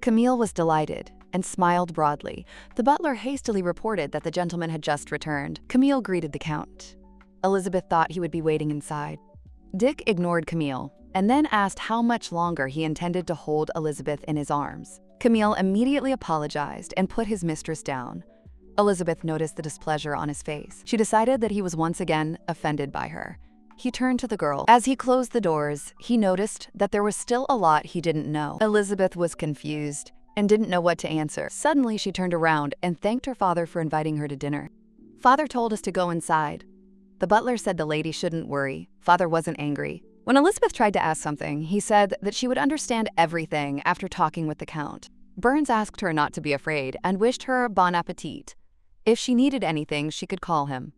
Camille was delighted and smiled broadly. The butler hastily reported that the gentleman had just returned. Camille greeted the Count. Elizabeth thought he would be waiting inside. Dick ignored Camille and then asked how much longer he intended to hold Elizabeth in his arms. Camille immediately apologized and put his mistress down. Elizabeth noticed the displeasure on his face. She decided that he was once again offended by her. He turned to the girl. As he closed the doors, he noticed that there was still a lot he didn't know. Elizabeth was confused and didn't know what to answer. Suddenly, she turned around and thanked her father for inviting her to dinner. Father told us to go inside. The butler said the lady shouldn't worry. Father wasn't angry. When Elizabeth tried to ask something, he said that she would understand everything after talking with the Count. Burns asked her not to be afraid and wished her bon appetit. If she needed anything, she could call him.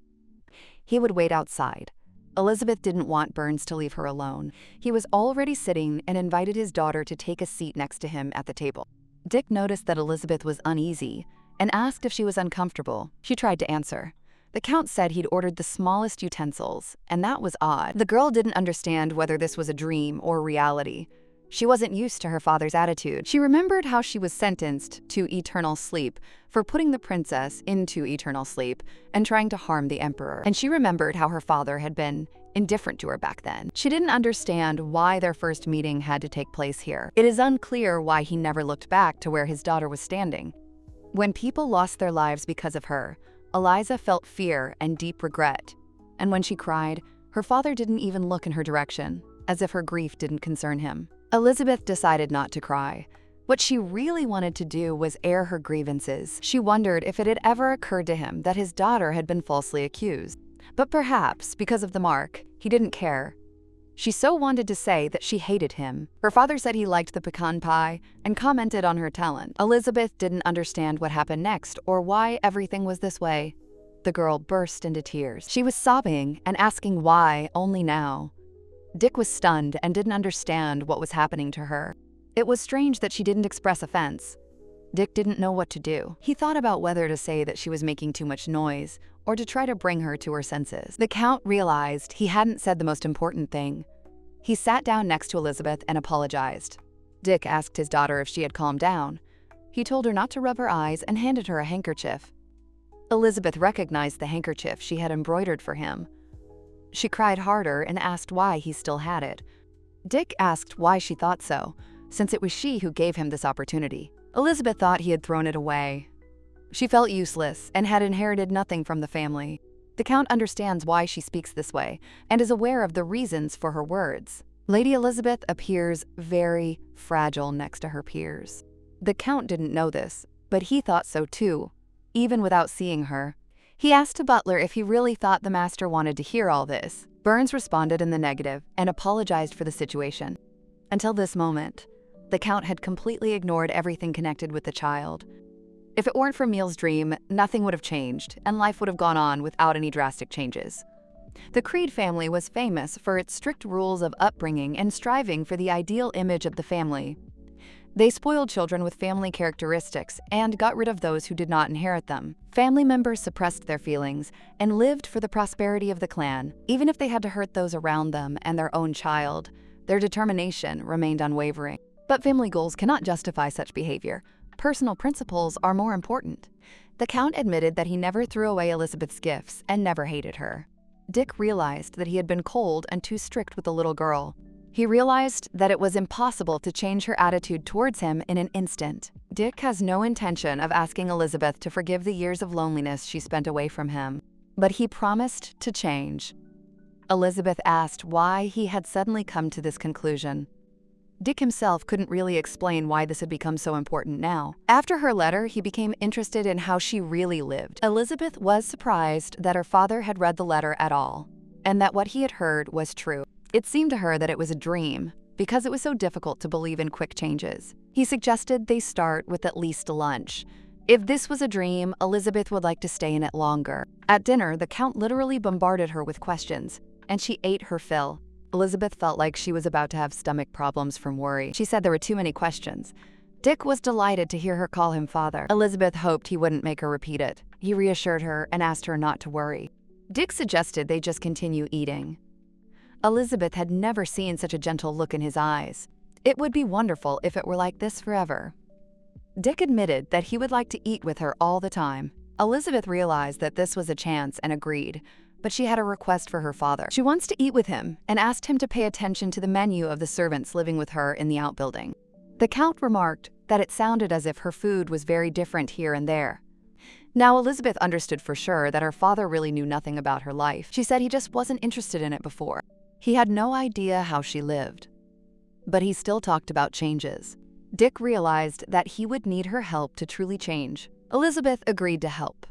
He would wait outside. Elizabeth didn't want Burns to leave her alone. He was already sitting and invited his daughter to take a seat next to him at the table. Dick noticed that Elizabeth was uneasy and asked if she was uncomfortable. She tried to answer. The Count said he'd ordered the smallest utensils, and that was odd. The girl didn't understand whether this was a dream or reality. She wasn't used to her father's attitude. She remembered how she was sentenced to eternal sleep for putting the princess into eternal sleep and trying to harm the emperor. And she remembered how her father had been indifferent to her back then. She didn't understand why their first meeting had to take place here. It is unclear why he never looked back to where his daughter was standing. When people lost their lives because of her, Eliza felt fear and deep regret. And when she cried, her father didn't even look in her direction, as if her grief didn't concern him. Elizabeth decided not to cry. What she really wanted to do was air her grievances. She wondered if it had ever occurred to him that his daughter had been falsely accused. But perhaps, because of the mark, he didn't care. She so wanted to say that she hated him. Her father said he liked the pecan pie and commented on her talent. Elizabeth didn't understand what happened next or why everything was this way. The girl burst into tears. She was sobbing and asking why only now. Dick was stunned and didn't understand what was happening to her. It was strange that she didn't express offense. Dick didn't know what to do. He thought about whether to say that she was making too much noise or to try to bring her to her senses. The Count realized he hadn't said the most important thing. He sat down next to Elizabeth and apologized. Dick asked his daughter if she had calmed down. He told her not to rub her eyes and handed her a handkerchief. Elizabeth recognized the handkerchief she had embroidered for him. She cried harder and asked why he still had it. Dick asked why she thought so, since it was she who gave him this opportunity. Elizabeth thought he had thrown it away. She felt useless and had inherited nothing from the family. The Count understands why she speaks this way and is aware of the reasons for her words. Lady Elizabeth appears very fragile next to her peers. The Count didn't know this, But he thought so too, even without seeing her. He asked the butler if he really thought the master wanted to hear all this. Burns responded in the negative and apologized for the situation. Until this moment, the Count had completely ignored everything connected with the child. If it weren't for Emil's dream, nothing would have changed, and life would have gone on without any drastic changes. The Creed family was famous for its strict rules of upbringing and striving for the ideal image of the family. They spoiled children with family characteristics and got rid of those who did not inherit them. Family members suppressed their feelings and lived for the prosperity of the clan. Even if they had to hurt those around them and their own child, their determination remained unwavering. But family goals cannot justify such behavior. Personal principles are more important. The Count admitted that he never threw away Elizabeth's gifts and never hated her. Dick realized that he had been cold and too strict with the little girl. He realized that it was impossible to change her attitude towards him in an instant. Dick has no intention of asking Elizabeth to forgive the years of loneliness she spent away from him, but he promised to change. Elizabeth asked why he had suddenly come to this conclusion. Dick himself couldn't really explain why this had become so important now. After her letter, he became interested in how she really lived. Elizabeth was surprised that her father had read the letter at all, and that what he had heard was true. It seemed to her that it was a dream, because it was so difficult to believe in quick changes. He suggested they start with at least lunch. If this was a dream, Elizabeth would like to stay in it longer. At dinner, the Count literally bombarded her with questions, and she ate her fill. Elizabeth felt like she was about to have stomach problems from worry. She said there were too many questions. Dick was delighted to hear her call him father. Elizabeth hoped he wouldn't make her repeat it. He reassured her and asked her not to worry. Dick suggested they just continue eating. Elizabeth had never seen such a gentle look in his eyes. It would be wonderful if it were like this forever. Dick admitted that he would like to eat with her all the time. Elizabeth realized that this was a chance and agreed. But she had a request for her father. She wants to eat with him and asked him to pay attention to the menu of the servants living with her in the outbuilding. The Count remarked that it sounded as if her food was very different here and there. Now Elizabeth understood for sure that her father really knew nothing about her life. She said he just wasn't interested in it before. He had no idea how she lived. But he still talked about changes. Dick realized that he would need her help to truly change. Elizabeth agreed to help.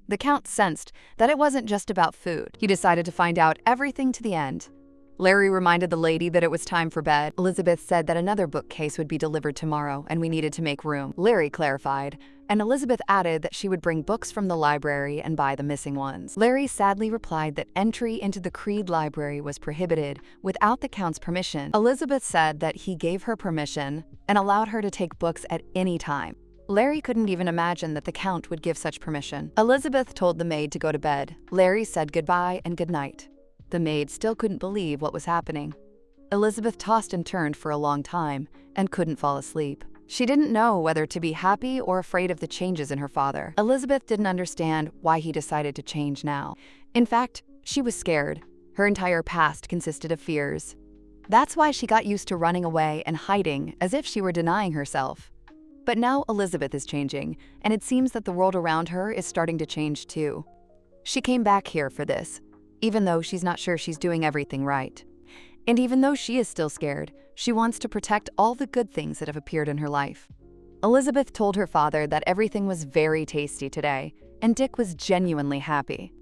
The Count sensed that it wasn't just about food. He decided to find out everything to the end. Larry reminded the lady that it was time for bed. Elizabeth said that another bookcase would be delivered tomorrow and we needed to make room. Larry clarified, and Elizabeth added that she would bring books from the library and buy the missing ones. Larry sadly replied that entry into the Creed library was prohibited without the Count's permission. Elizabeth said that he gave her permission and allowed her to take books at any time. Larry couldn't even imagine that the Count would give such permission. Elizabeth told the maid to go to bed. Larry said goodbye and goodnight. The maid still couldn't believe what was happening. Elizabeth tossed and turned for a long time and couldn't fall asleep. She didn't know whether to be happy or afraid of the changes in her father. Elizabeth didn't understand why he decided to change now. In fact, she was scared. Her entire past consisted of fears. That's why she got used to running away and hiding as if she were denying herself. But now Elizabeth is changing, and it seems that the world around her is starting to change too. She came back here for this, even though she's not sure she's doing everything right. And even though she is still scared, she wants to protect all the good things that have appeared in her life. Elizabeth told her father that everything was very tasty today, and Dick was genuinely happy.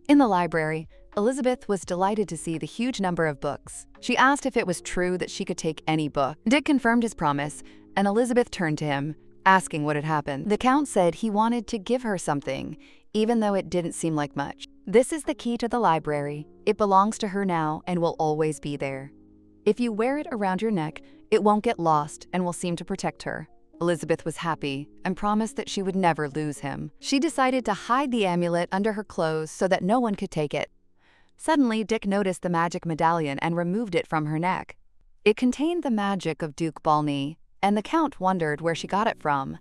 In the library, Elizabeth was delighted to see the huge number of books. She asked if it was true that she could take any book. Dick confirmed his promise, and Elizabeth turned to him, asking what had happened. The Count said he wanted to give her something, even though it didn't seem like much. This is the key to the library. It belongs to her now and will always be there. If you wear it around your neck, it won't get lost and will seem to protect her. Elizabeth was happy and promised that she would never lose him. She decided to hide the amulet under her clothes so that no one could take it. Suddenly, Dick noticed the magic medallion and removed it from her neck. It contained the magic of Duke Balny, and the Count wondered where she got it from.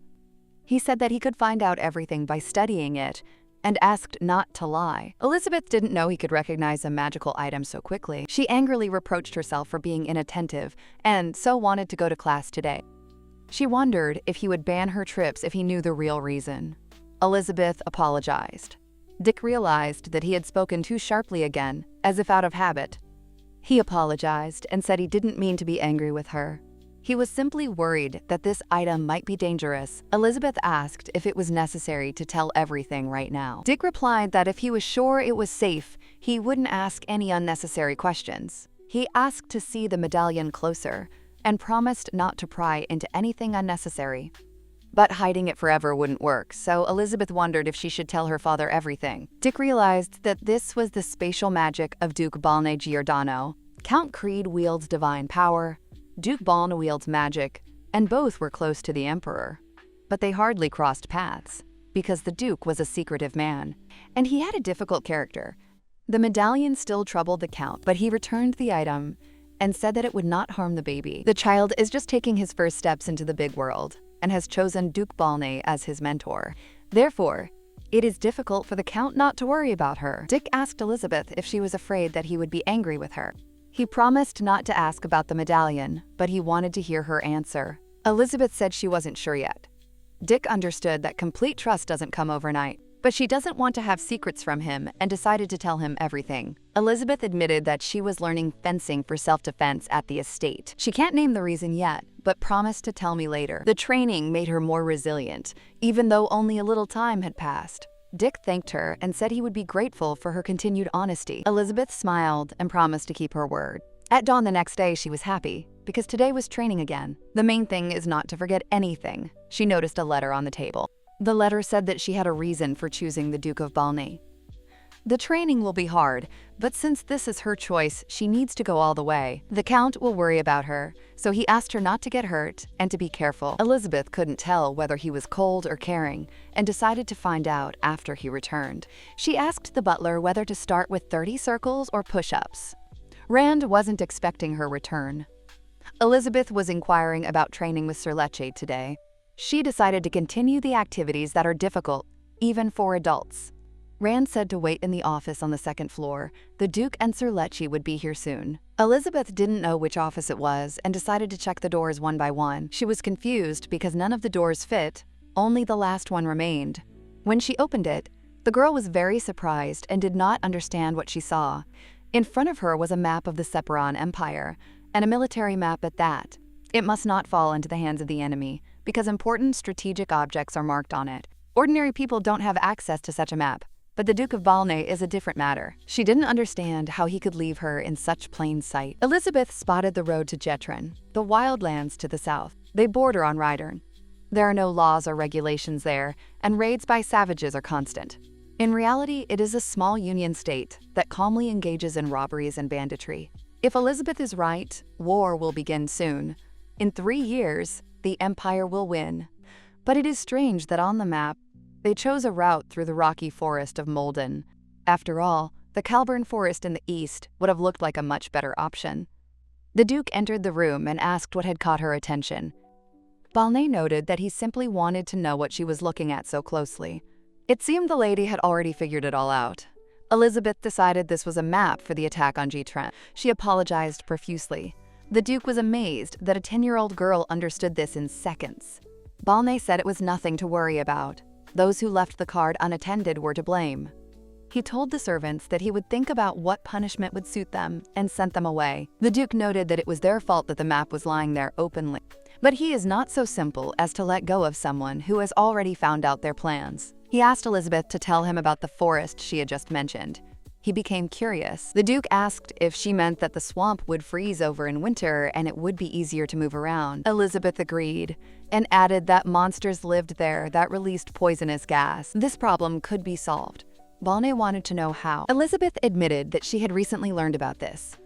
He said that he could find out everything by studying it, and asked not to lie. Elizabeth didn't know he could recognize a magical item so quickly. She angrily reproached herself for being inattentive, and so wanted to go to class today. She wondered if he would ban her trips if he knew the real reason. Elizabeth apologized. Dick realized that he had spoken too sharply again, as if out of habit. He apologized and said he didn't mean to be angry with her. He was simply worried that this item might be dangerous. Elizabeth asked if it was necessary to tell everything right now. Dick replied that if he was sure it was safe, he wouldn't ask any unnecessary questions. He asked to see the medallion closer and promised not to pry into anything unnecessary. But hiding it forever wouldn't work, so Elizabeth wondered if she should tell her father everything. Dick realized that this was the spatial magic of Duke Balne Giordano. Count Creed wields divine power, Duke Balne wields magic, and both were close to the Emperor. But they hardly crossed paths, because the Duke was a secretive man, and he had a difficult character. The medallion still troubled the Count, but he returned the item and said that it would not harm the baby. The child is just taking his first steps into the big world and has chosen Duke Balne as his mentor. Therefore, it is difficult for the Count not to worry about her. Dick asked Elizabeth if she was afraid that he would be angry with her. He promised not to ask about the medallion, but he wanted to hear her answer. Elizabeth said she wasn't sure yet. Dick understood that complete trust doesn't come overnight, but she doesn't want to have secrets from him and decided to tell him everything. Elizabeth admitted that she was learning fencing for self-defense at the estate. She can't name the reason yet, but promised to tell me later. The training made her more resilient, even though only a little time had passed. Dick thanked her and said he would be grateful for her continued honesty. Elizabeth smiled and promised to keep her word. At dawn the next day, she was happy, because today was training again. The main thing is not to forget anything. She noticed a letter on the table. The letter said that she had a reason for choosing the Duke of Balne. The training will be hard, but since this is her choice, she needs to go all the way. The Count will worry about her, so he asked her not to get hurt and to be careful. Elizabeth couldn't tell whether he was cold or caring and decided to find out after he returned. She asked the butler whether to start with 30 circles or push-ups. Rand wasn't expecting her return. Elizabeth was inquiring about training with Sir Lecce today. She decided to continue the activities that are difficult, even for adults. Rand said to wait in the office on the second floor. The Duke and Sir Lecce would be here soon. Elizabeth didn't know which office it was and decided to check the doors one by one. She was confused because none of the doors fit, only the last one remained. When she opened it, the girl was very surprised and did not understand what she saw. In front of her was a map of the Separan Empire, and a military map at that. It must not fall into the hands of the enemy, because important strategic objects are marked on it. Ordinary people don't have access to such a map. But the Duke of Balne is a different matter. She didn't understand how he could leave her in such plain sight. Elizabeth spotted the road to Jetron, the wildlands to the south. They border on Rydern. There are no laws or regulations there, and raids by savages are constant. In reality, it is a small union state that calmly engages in robberies and banditry. If Elizabeth is right, war will begin soon. In 3 years, the Empire will win. But it is strange that on the map, they chose a route through the rocky forest of Molden. After all, the Calburn forest in the east would have looked like a much better option. The Duke entered the room and asked what had caught her attention. Balne noted that he simply wanted to know what she was looking at so closely. It seemed the lady had already figured it all out. Elizabeth decided this was a map for the attack on Jetron. She apologized profusely. The Duke was amazed that a 10-year-old girl understood this in seconds. Balne said it was nothing to worry about. Those who left the card unattended were to blame. He told the servants that he would think about what punishment would suit them and sent them away. The Duke noted that it was their fault that the map was lying there openly. But he is not so simple as to let go of someone who has already found out their plans. He asked Elizabeth to tell him about the forest she had just mentioned. He became curious. The Duke asked if she meant that the swamp would freeze over in winter and it would be easier to move around. Elizabeth agreed and added that monsters lived there that released poisonous gas. This problem could be solved. Balne wanted to know how. Elizabeth admitted that she had recently learned about this.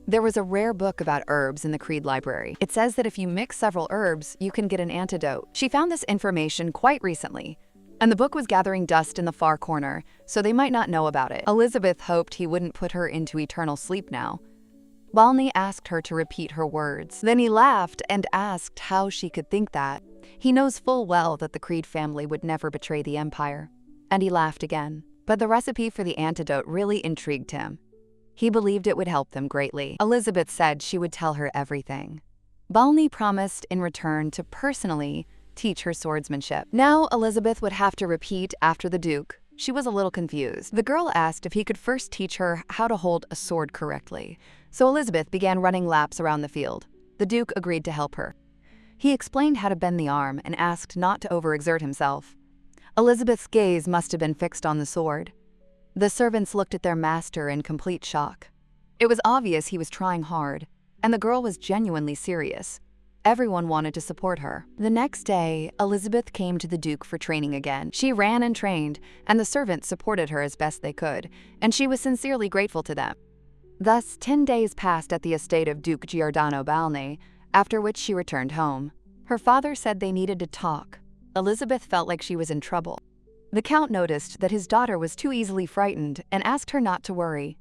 There was a rare book about herbs in the Creed library. It says that if you mix several herbs, you can get an antidote. She found this information quite recently, and the book was gathering dust in the far corner, so they might not know about it. Elizabeth hoped he wouldn't put her into eternal sleep now. Balne asked her to repeat her words. Then he laughed and asked how she could think that. He knows full well that the Creed family would never betray the Empire. And he laughed again. But the recipe for the antidote really intrigued him. He believed it would help them greatly. Elizabeth said she would tell her everything. Balne promised in return to personally teach her swordsmanship. Now Elizabeth would have to repeat after the Duke. She was a little confused. The girl asked if he could first teach her how to hold a sword correctly. So Elizabeth began running laps around the field. The Duke agreed to help her. He explained how to bend the arm and asked not to overexert himself. Elizabeth's gaze must have been fixed on the sword. The servants looked at their master in complete shock. It was obvious he was trying hard, and the girl was genuinely serious. Everyone wanted to support her. The next day, Elizabeth came to the Duke for training again. She ran and trained, and the servants supported her as best they could, and she was sincerely grateful to them. Thus, 10 days passed at the estate of Duke Giordano Balne, after which she returned home. Her father said they needed to talk. Elizabeth felt like she was in trouble. The Count noticed that his daughter was too easily frightened and asked her not to worry.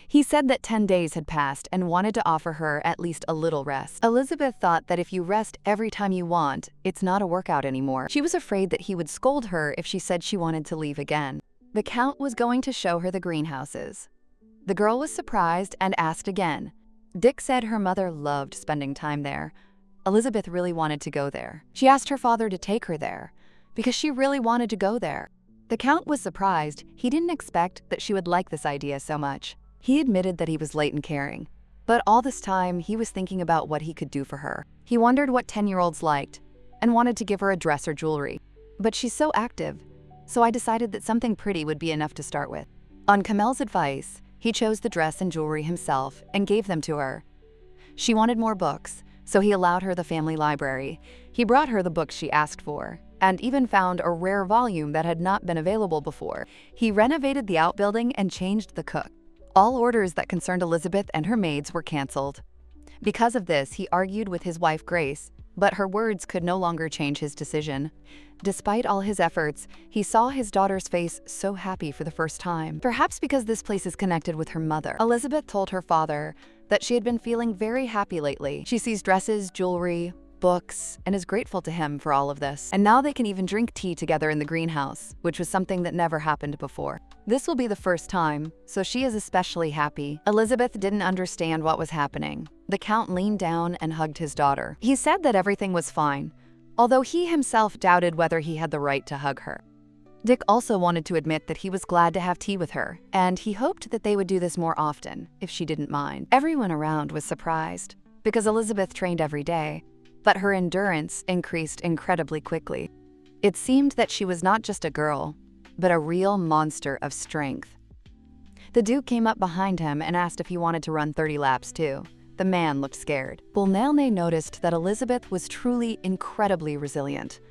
He said that 10 days had passed and wanted to offer her at least a little rest. Elizabeth thought that if you rest every time you want, it's not a workout anymore. She was afraid that he would scold her if she said she wanted to leave again. The Count was going to show her the greenhouses. The girl was surprised and asked again. Dick said her mother loved spending time there. Elizabeth really wanted to go there. She asked her father to take her there, because she really wanted to go there. The Count was surprised. He didn't expect that she would like this idea so much. He admitted that he was late in caring, but all this time he was thinking about what he could do for her. He wondered what 10-year-olds liked and wanted to give her a dress or jewelry. But she's so active, so I decided that something pretty would be enough to start with. On Kamel's advice, he chose the dress and jewelry himself and gave them to her. She wanted more books, so he allowed her the family library. He brought her the books she asked for, and even found a rare volume that had not been available before. He renovated the outbuilding and changed the cook. All orders that concerned Elizabeth and her maids were canceled. Because of this, he argued with his wife Grace, but her words could no longer change his decision. Despite all his efforts, he saw his daughter's face so happy for the first time. Perhaps because this place is connected with her mother. Elizabeth told her father that she had been feeling very happy lately. She sees dresses, jewelry, books, and is grateful to him for all of this. And now they can even drink tea together in the greenhouse, which was something that never happened before. This will be the first time, so she is especially happy. Elizabeth didn't understand what was happening. The Count leaned down and hugged his daughter. He said that everything was fine, although he himself doubted whether he had the right to hug her. Dick also wanted to admit that he was glad to have tea with her, and he hoped that they would do this more often, if she didn't mind. Everyone around was surprised, because Elizabeth trained every day, but her endurance increased incredibly quickly. It seemed that she was not just a girl, but a real monster of strength. The Duke came up behind him and asked if he wanted to run 30 laps too. The man looked scared. Bulnelne noticed that Elizabeth was truly incredibly resilient,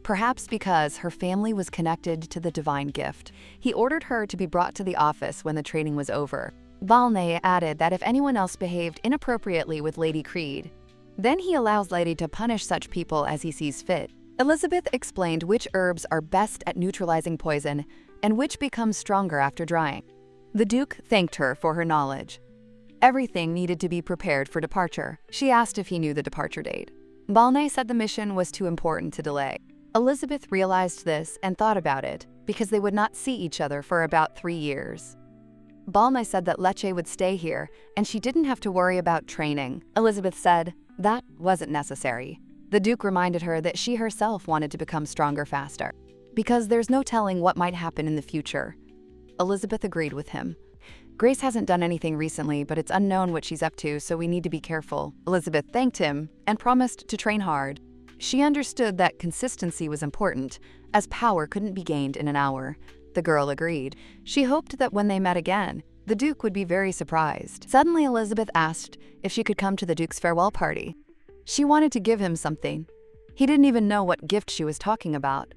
perhaps because her family was connected to the divine gift. He ordered her to be brought to the office when the training was over. Balne added that if anyone else behaved inappropriately with Lady Creed, then he allows Lady to punish such people as he sees fit. Elizabeth explained which herbs are best at neutralizing poison and which become stronger after drying. The Duke thanked her for her knowledge. Everything needed to be prepared for departure. She asked if he knew the departure date. Balne said the mission was too important to delay. Elizabeth realized this and thought about it, because they would not see each other for about 3 years. Balne said that Lecce would stay here, and she didn't have to worry about training. Elizabeth said that wasn't necessary. The Duke reminded her that she herself wanted to become stronger faster, because there's no telling what might happen in the future. Elizabeth agreed with him. Grace hasn't done anything recently, but it's unknown what she's up to, so we need to be careful. Elizabeth thanked him and promised to train hard. She understood that consistency was important, as power couldn't be gained in an hour. The girl agreed. She hoped that when they met again, the Duke would be very surprised. Suddenly, Elizabeth asked if she could come to the Duke's farewell party. She wanted to give him something. He didn't even know what gift she was talking about.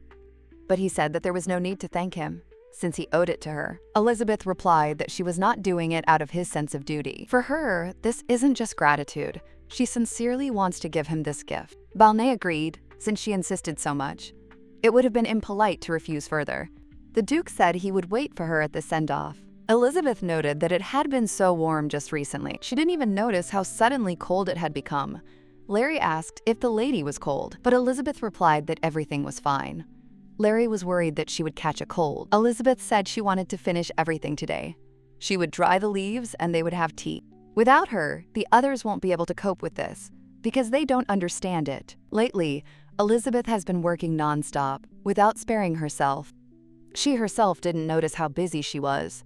But he said that there was no need to thank him, since he owed it to her. Elizabeth replied that she was not doing it out of his sense of duty. For her, this isn't just gratitude. She sincerely wants to give him this gift. Balne agreed, since she insisted so much. It would have been impolite to refuse further. The Duke said he would wait for her at the send-off. Elizabeth noted that it had been so warm just recently. She didn't even notice how suddenly cold it had become. Larry asked if the lady was cold, but Elizabeth replied that everything was fine. Larry was worried that she would catch a cold. Elizabeth said she wanted to finish everything today. She would dry the leaves and they would have tea. Without her, the others won't be able to cope with this, because they don't understand it. Lately, Elizabeth has been working non-stop, without sparing herself. She herself didn't notice how busy she was.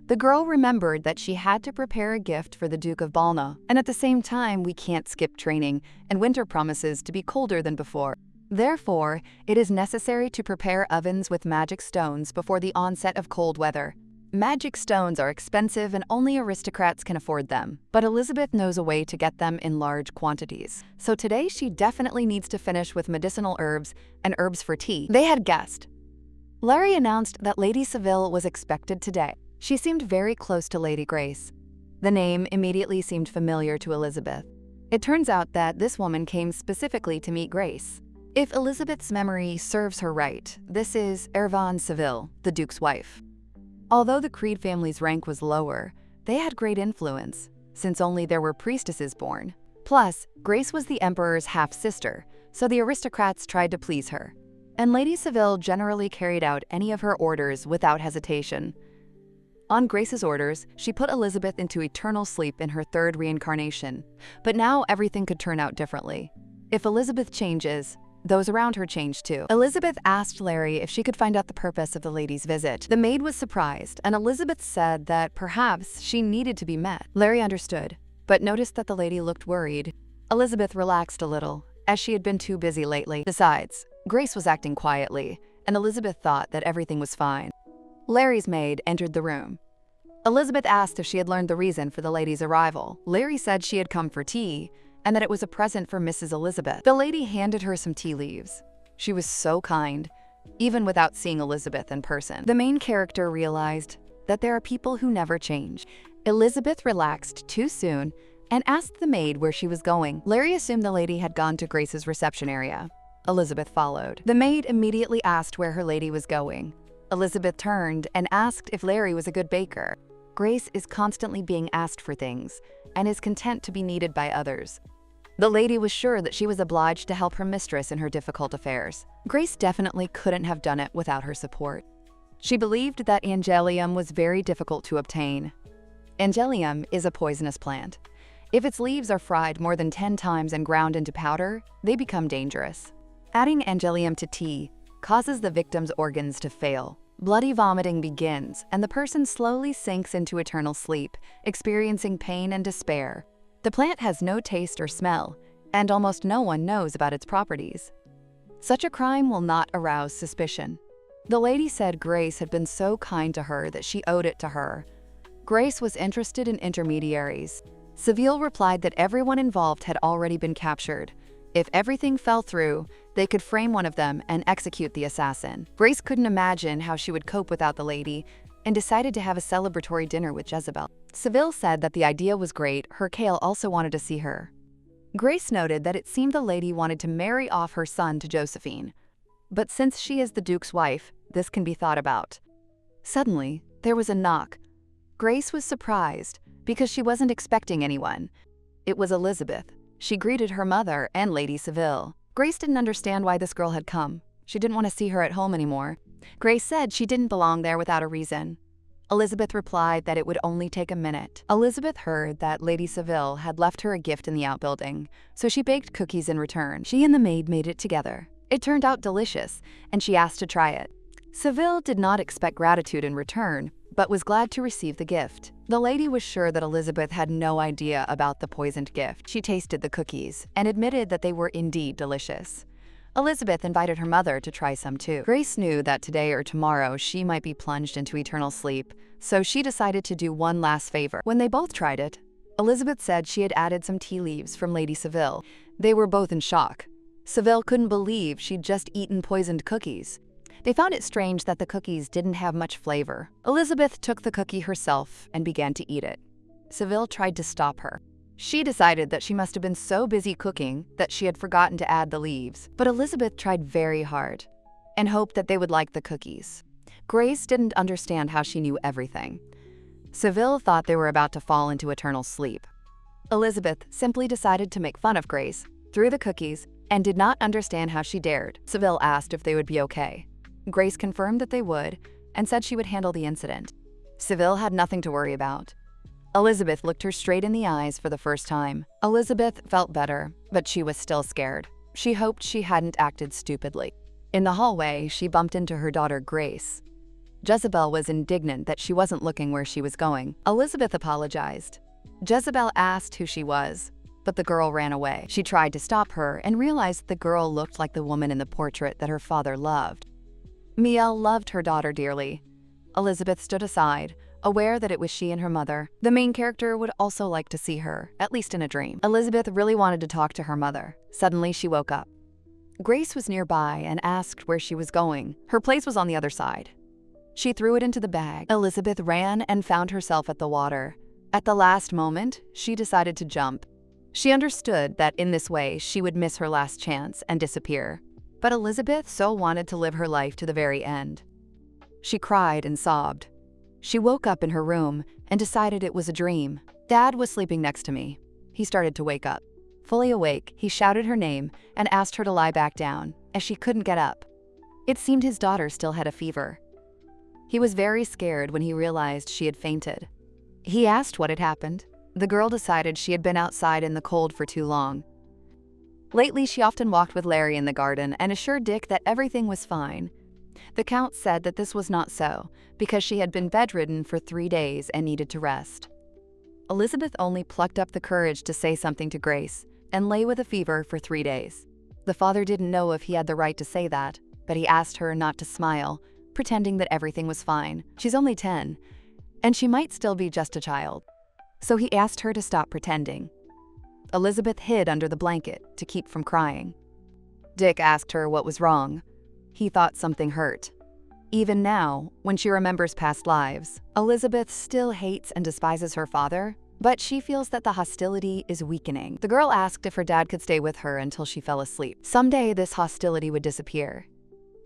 The girl remembered that she had to prepare a gift for the Duke of Balna, and at the same time we can't skip training, and winter promises to be colder than before. Therefore, it is necessary to prepare ovens with magic stones before the onset of cold weather. Magic stones are expensive and only aristocrats can afford them, but Elizabeth knows a way to get them in large quantities. So today she definitely needs to finish with medicinal herbs and herbs for tea. They had guessed. Larry announced that Lady Seville was expected today. She seemed very close to Lady Grace. The name immediately seemed familiar to Elizabeth. It turns out that this woman came specifically to meet Grace. If Elizabeth's memory serves her right, this is Hervane Seville, the Duke's wife. Although the Creed family's rank was lower, they had great influence, since only there were priestesses born. Plus, Grace was the emperor's half-sister, so the aristocrats tried to please her. And Lady Seville generally carried out any of her orders without hesitation. On Grace's orders, she put Elizabeth into eternal sleep in her third reincarnation. But now everything could turn out differently. If Elizabeth changes, those around her changed too. Elizabeth asked Larry if she could find out the purpose of the lady's visit. The maid was surprised, and Elizabeth said that perhaps she needed to be met. Larry understood, but noticed that the lady looked worried. Elizabeth relaxed a little, as she had been too busy lately. Besides, Grace was acting quietly, and Elizabeth thought that everything was fine. Larry's maid entered the room. Elizabeth asked if she had learned the reason for the lady's arrival. Larry said she had come for tea, and that it was a present for Mrs. Elizabeth. The lady handed her some tea leaves. She was so kind, even without seeing Elizabeth in person. The main character realized that there are people who never change. Elizabeth relaxed too soon and asked the maid where she was going. Larry assumed the lady had gone to Grace's reception area. Elizabeth followed. The maid immediately asked where her lady was going. Elizabeth turned and asked if Larry was a good baker. Grace is constantly being asked for things and is content to be needed by others. The lady was sure that she was obliged to help her mistress in her difficult affairs. Grace definitely couldn't have done it without her support. She believed that angelium was very difficult to obtain. Angelium is a poisonous plant. If its leaves are fried more than 10 times and ground into powder, they become dangerous. Adding angelium to tea causes the victim's organs to fail. Bloody vomiting begins, and the person slowly sinks into eternal sleep, experiencing pain and despair. The plant has no taste or smell, and almost no one knows about its properties. Such a crime will not arouse suspicion. The lady said Grace had been so kind to her that she owed it to her. Grace was interested in intermediaries. Seville replied that everyone involved had already been captured. If everything fell through, they could frame one of them and execute the assassin. Grace couldn't imagine how she would cope without the lady and decided to have a celebratory dinner with Jezebel. Seville said that the idea was great. Her Kale also wanted to see her. Grace noted that it seemed the lady wanted to marry off her son to Josephine. But since she is the Duke's wife, this can be thought about. Suddenly, there was a knock. Grace was surprised because she wasn't expecting anyone. It was Elizabeth. She greeted her mother and Lady Seville. Grace didn't understand why this girl had come. She didn't want to see her at home anymore. Grace said she didn't belong there without a reason. Elizabeth replied that it would only take a minute. Elizabeth heard that Lady Seville had left her a gift in the outbuilding, so she baked cookies in return. She and the maid made it together. It turned out delicious, and she asked to try it. Seville did not expect gratitude in return, but was glad to receive the gift. The lady was sure that Elizabeth had no idea about the poisoned gift. She tasted the cookies and admitted that they were indeed delicious. Elizabeth invited her mother to try some too. Grace knew that today or tomorrow she might be plunged into eternal sleep, so she decided to do one last favor. When they both tried it, Elizabeth said she had added some tea leaves from Lady Seville. They were both in shock. Seville couldn't believe she'd just eaten poisoned cookies. They found it strange that the cookies didn't have much flavor. Elizabeth took the cookie herself and began to eat it. Seville tried to stop her. She decided that she must have been so busy cooking that she had forgotten to add the leaves. But Elizabeth tried very hard and hoped that they would like the cookies. Grace didn't understand how she knew everything. Seville thought they were about to fall into eternal sleep. Elizabeth simply decided to make fun of Grace, threw the cookies, and did not understand how she dared. Seville asked if they would be okay. Grace confirmed that they would and said she would handle the incident. Seville had nothing to worry about. Elizabeth looked her straight in the eyes for the first time. Elizabeth felt better, but she was still scared. She hoped she hadn't acted stupidly. In the hallway, she bumped into her daughter Grace. Jezebel was indignant that she wasn't looking where she was going. Elizabeth apologized. Jezebel asked who she was, but the girl ran away. She tried to stop her and realized the girl looked like the woman in the portrait that her father loved. Miel loved her daughter dearly. Elizabeth stood aside, aware that it was she and her mother. The main character would also like to see her, at least in a dream. Elizabeth really wanted to talk to her mother. Suddenly, she woke up. Grace was nearby and asked where she was going. Her place was on the other side. She threw it into the bag. Elizabeth ran and found herself at the water. At the last moment, she decided to jump. She understood that in this way, she would miss her last chance and disappear. But Elizabeth so wanted to live her life to the very end. She cried and sobbed. She woke up in her room and decided it was a dream. Dad was sleeping next to me. He started to wake up. Fully awake, he shouted her name and asked her to lie back down, as she couldn't get up. It seemed his daughter still had a fever. He was very scared when he realized she had fainted. He asked what had happened. The girl decided she had been outside in the cold for too long. Lately, she often walked with Larry in the garden and assured Dick that everything was fine. The Count said that this was not so, because she had been bedridden for 3 days and needed to rest. Elizabeth only plucked up the courage to say something to Grace and lay with a fever for 3 days. The father didn't know if he had the right to say that, but he asked her not to smile, pretending that everything was fine. She's only 10, and she might still be just a child. So he asked her to stop pretending. Elizabeth hid under the blanket to keep from crying. Dick asked her what was wrong. He thought something hurt. Even now, when she remembers past lives, Elizabeth still hates and despises her father, but she feels that the hostility is weakening. The girl asked if her dad could stay with her until she fell asleep. Someday this hostility would disappear.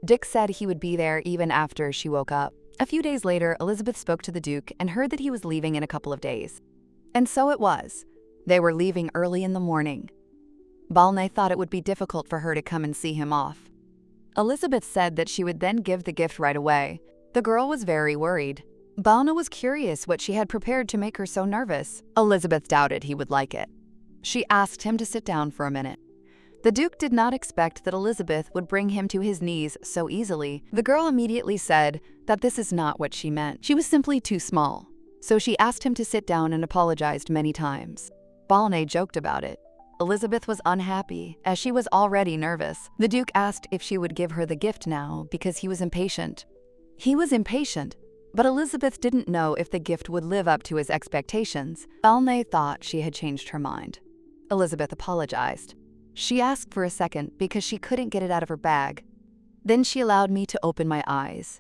Dick said he would be there even after she woke up. A few days later, Elizabeth spoke to the Duke and heard that he was leaving in a couple of days. And so it was. They were leaving early in the morning. Balne thought it would be difficult for her to come and see him off. Elizabeth said that she would then give the gift right away. The girl was very worried. Balna was curious what she had prepared to make her so nervous. Elizabeth doubted he would like it. She asked him to sit down for a minute. The Duke did not expect that Elizabeth would bring him to his knees so easily. The girl immediately said that this is not what she meant. She was simply too small. So she asked him to sit down and apologized many times. Balne joked about it. Elizabeth was unhappy, as she was already nervous. The Duke asked if she would give her the gift now because he was impatient. He was impatient, but Elizabeth didn't know if the gift would live up to his expectations. Balne thought she had changed her mind. Elizabeth apologized. She asked for a second because she couldn't get it out of her bag. Then she allowed me to open my eyes.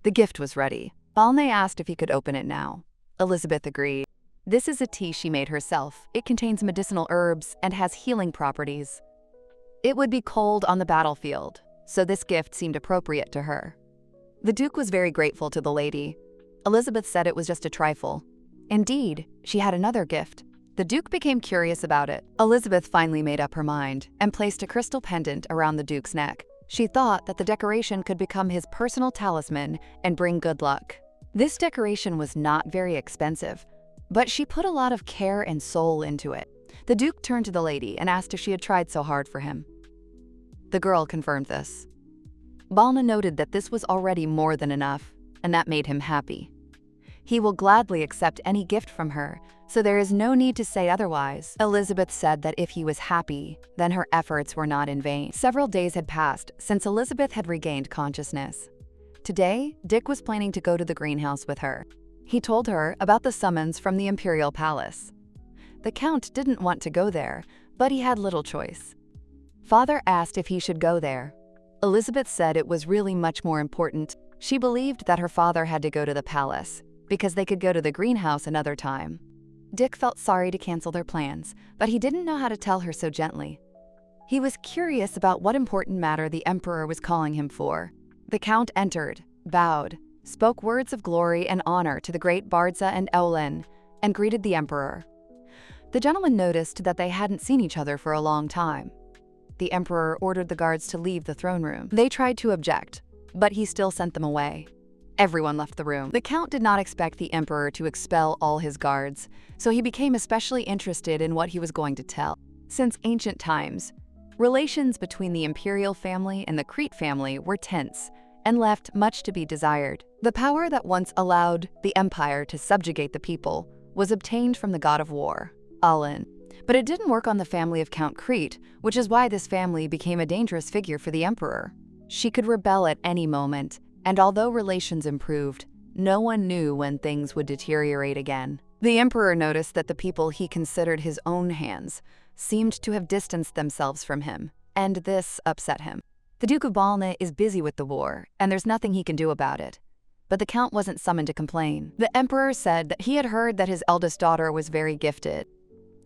The gift was ready. Balne asked if he could open it now. Elizabeth agreed. This is a tea she made herself. It contains medicinal herbs and has healing properties. It would be cold on the battlefield, so this gift seemed appropriate to her. The Duke was very grateful to the lady. Elizabeth said it was just a trifle. Indeed, she had another gift. The Duke became curious about it. Elizabeth finally made up her mind and placed a crystal pendant around the Duke's neck. She thought that the decoration could become his personal talisman and bring good luck. This decoration was not very expensive, but she put a lot of care and soul into it. The Duke turned to the lady and asked if she had tried so hard for him. The girl confirmed this. Balna noted that this was already more than enough, and that made him happy. He will gladly accept any gift from her, so there is no need to say otherwise. Elizabeth said that if he was happy, then her efforts were not in vain. Several days had passed since Elizabeth had regained consciousness. Today, Dick was planning to go to the greenhouse with her. He told her about the summons from the Imperial Palace. The Count didn't want to go there, but he had little choice. Father asked if he should go there. Elizabeth said it was really much more important. She believed that her father had to go to the palace, because they could go to the greenhouse another time. Dick felt sorry to cancel their plans, but he didn't know how to tell her so gently. He was curious about what important matter the Emperor was calling him for. The Count entered, bowed, spoke words of glory and honor to the great Bardza and Eowlin, and greeted the Emperor. The gentleman noticed that they hadn't seen each other for a long time. The Emperor ordered the guards to leave the throne room. They tried to object, but he still sent them away. Everyone left the room. The Count did not expect the Emperor to expel all his guards, so he became especially interested in what he was going to tell. Since ancient times, relations between the imperial family and the Crete family were tense, and left much to be desired. The power that once allowed the empire to subjugate the people was obtained from the god of war, Alin. But it didn't work on the family of Count Crete, which is why this family became a dangerous figure for the emperor. She could rebel at any moment, and although relations improved, no one knew when things would deteriorate again. The emperor noticed that the people he considered his own hands seemed to have distanced themselves from him, and this upset him. The Duke of Balna is busy with the war, and there's nothing he can do about it. But the count wasn't summoned to complain. The emperor said that he had heard that his eldest daughter was very gifted.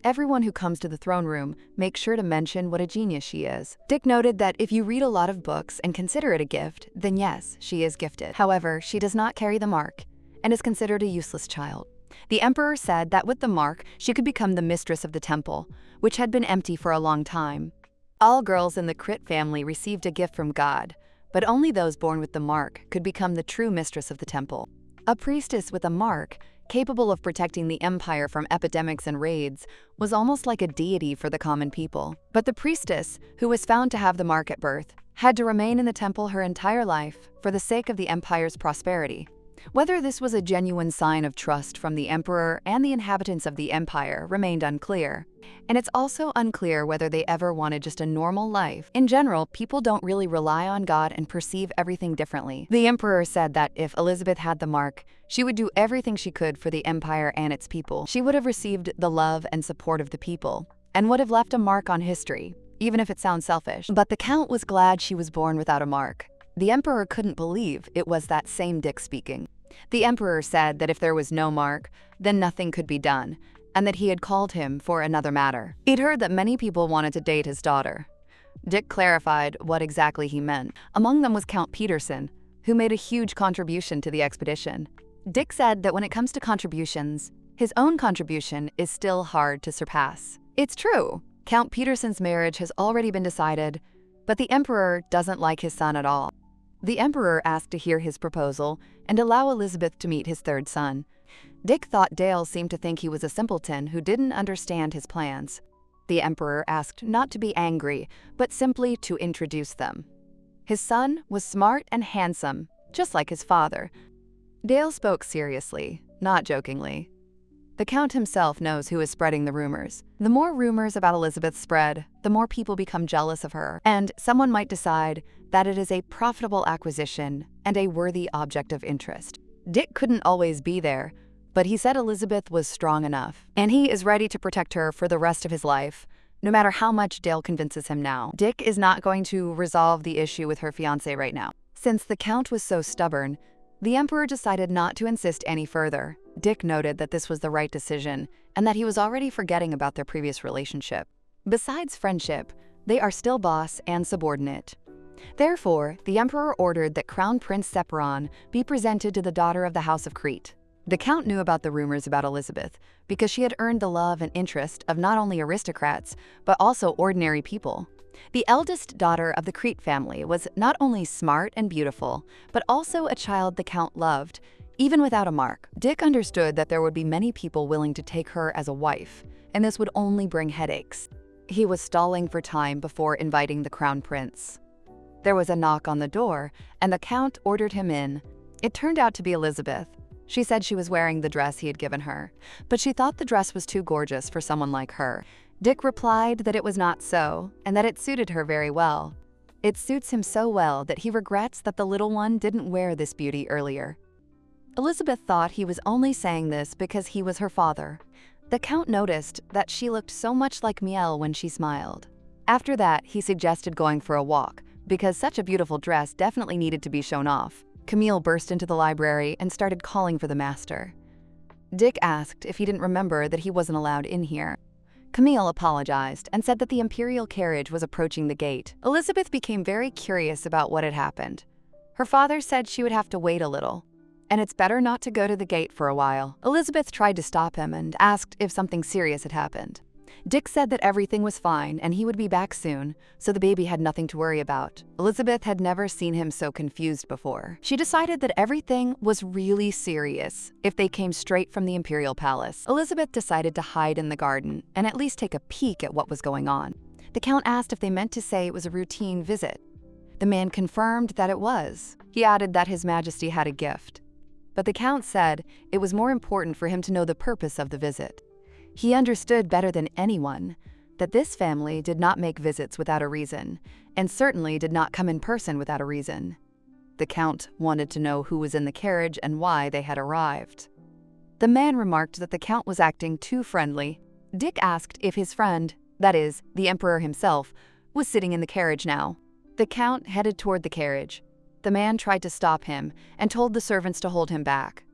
Everyone who comes to the throne room makes sure to mention what a genius she is. Dick noted that if you read a lot of books and consider it a gift, then yes, she is gifted. However, she does not carry the mark and is considered a useless child. The emperor said that with the mark, she could become the mistress of the temple, which had been empty for a long time. All girls in the Crit family received a gift from God, but only those born with the mark could become the true mistress of the temple. A priestess with a mark, capable of protecting the empire from epidemics and raids, was almost like a deity for the common people. But the priestess, who was found to have the mark at birth, had to remain in the temple her entire life for the sake of the empire's prosperity. Whether this was a genuine sign of trust from the emperor and the inhabitants of the empire remained unclear. And it's also unclear whether they ever wanted just a normal life. In general, people don't really rely on God and perceive everything differently. The emperor said that if Elizabeth had the mark, she would do everything she could for the empire and its people. She would have received the love and support of the people, and would have left a mark on history, even if it sounds selfish. But the count was glad she was born without a mark. The emperor couldn't believe it was that same Dick speaking. The emperor said that if there was no mark, then nothing could be done, and that he had called him for another matter. He'd heard that many people wanted to date his daughter. Dick clarified what exactly he meant. Among them was Count Peterson, who made a huge contribution to the expedition. Dick said that when it comes to contributions, his own contribution is still hard to surpass. It's true, Count Peterson's marriage has already been decided, but the emperor doesn't like his son at all. The emperor asked to hear his proposal and allow Elizabeth to meet his third son. Dick thought Dale seemed to think he was a simpleton who didn't understand his plans. The emperor asked not to be angry, but simply to introduce them. His son was smart and handsome, just like his father. Dale spoke seriously, not jokingly. The count himself knows who is spreading the rumors. The more rumors about Elizabeth spread, the more people become jealous of her, and someone might decide that it is a profitable acquisition and a worthy object of interest. Dick couldn't always be there, but he said Elizabeth was strong enough, and he is ready to protect her for the rest of his life, no matter how much Dale convinces him now. Dick is not going to resolve the issue with her fiancé right now. Since the count was so stubborn, the emperor decided not to insist any further. Dick noted that this was the right decision and that he was already forgetting about their previous relationship. Besides friendship, they are still boss and subordinate. Therefore, the emperor ordered that Crown Prince Seperon be presented to the daughter of the House of Crete. The count knew about the rumors about Elizabeth because she had earned the love and interest of not only aristocrats, but also ordinary people. The eldest daughter of the Crete family was not only smart and beautiful, but also a child the count loved, even without a mark. Dick understood that there would be many people willing to take her as a wife, and this would only bring headaches. He was stalling for time before inviting the crown prince. There was a knock on the door, and the count ordered him in. It turned out to be Elizabeth. She said she was wearing the dress he had given her, but she thought the dress was too gorgeous for someone like her. Dick replied that it was not so, and that it suited her very well. It suits him so well that he regrets that the little one didn't wear this beauty earlier. Elizabeth thought he was only saying this because he was her father. The count noticed that she looked so much like Miel when she smiled. After that, he suggested going for a walk, because such a beautiful dress definitely needed to be shown off. Camille burst into the library and started calling for the master. Dick asked if he didn't remember that he wasn't allowed in here. Camille apologized and said that the imperial carriage was approaching the gate. Elizabeth became very curious about what had happened. Her father said she would have to wait a little, and it's better not to go to the gate for a while. Elizabeth tried to stop him and asked if something serious had happened. Dick said that everything was fine and he would be back soon, so the baby had nothing to worry about. Elizabeth had never seen him so confused before. She decided that everything was really serious if they came straight from the imperial palace. Elizabeth decided to hide in the garden and at least take a peek at what was going on. The count asked if they meant to say it was a routine visit. The man confirmed that it was. He added that His Majesty had a gift. But the Count said it was more important for him to know the purpose of the visit. He understood better than anyone that this family did not make visits without a reason, and certainly did not come in person without a reason. The Count wanted to know who was in the carriage and why they had arrived. The man remarked that the Count was acting too friendly. Dick asked if his friend, that is, the Emperor himself, was sitting in the carriage now. The Count headed toward the carriage. The man tried to stop him and told the servants to hold him back.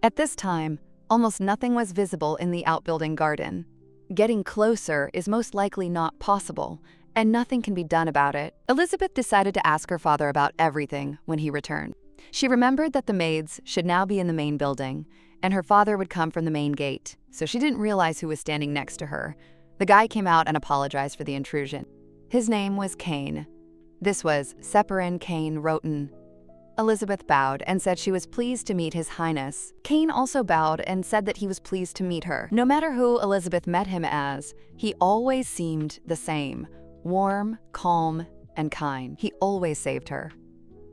At this time, almost nothing was visible in the outbuilding garden. Getting closer is most likely not possible, and nothing can be done about it. Elizabeth decided to ask her father about everything when he returned. She remembered that the maids should now be in the main building, and her father would come from the main gate, so she didn't realize who was standing next to her. The guy came out and apologized for the intrusion. His name was Kane. This was Separin Kane Roten. Elizabeth bowed and said she was pleased to meet His Highness. Kane also bowed and said that he was pleased to meet her. No matter who Elizabeth met him as, he always seemed the same, warm, calm, and kind. He always saved her.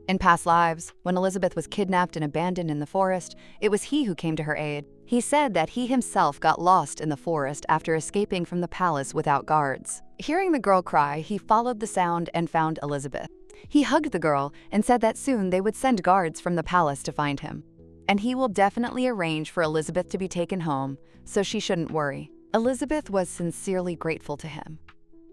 In past lives, when Elizabeth was kidnapped and abandoned in the forest, it was he who came to her aid. He said that he himself got lost in the forest after escaping from the palace without guards. Hearing the girl cry, he followed the sound and found Elizabeth. He hugged the girl and said that soon they would send guards from the palace to find him. And he will definitely arrange for Elizabeth to be taken home, so she shouldn't worry. Elizabeth was sincerely grateful to him.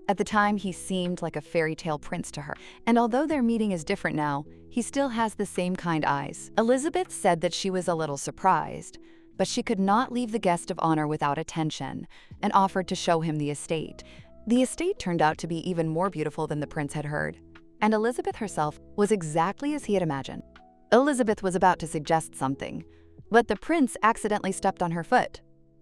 At the time, he seemed like a fairy tale prince to her, and although their meeting is different now, he still has the same kind eyes. Elizabeth said that she was a little surprised, but she could not leave the guest of honor without attention, and offered to show him the estate. The estate turned out to be even more beautiful than the prince had heard, and Elizabeth herself was exactly as he had imagined. Elizabeth was about to suggest something, but the prince accidentally stepped on her foot.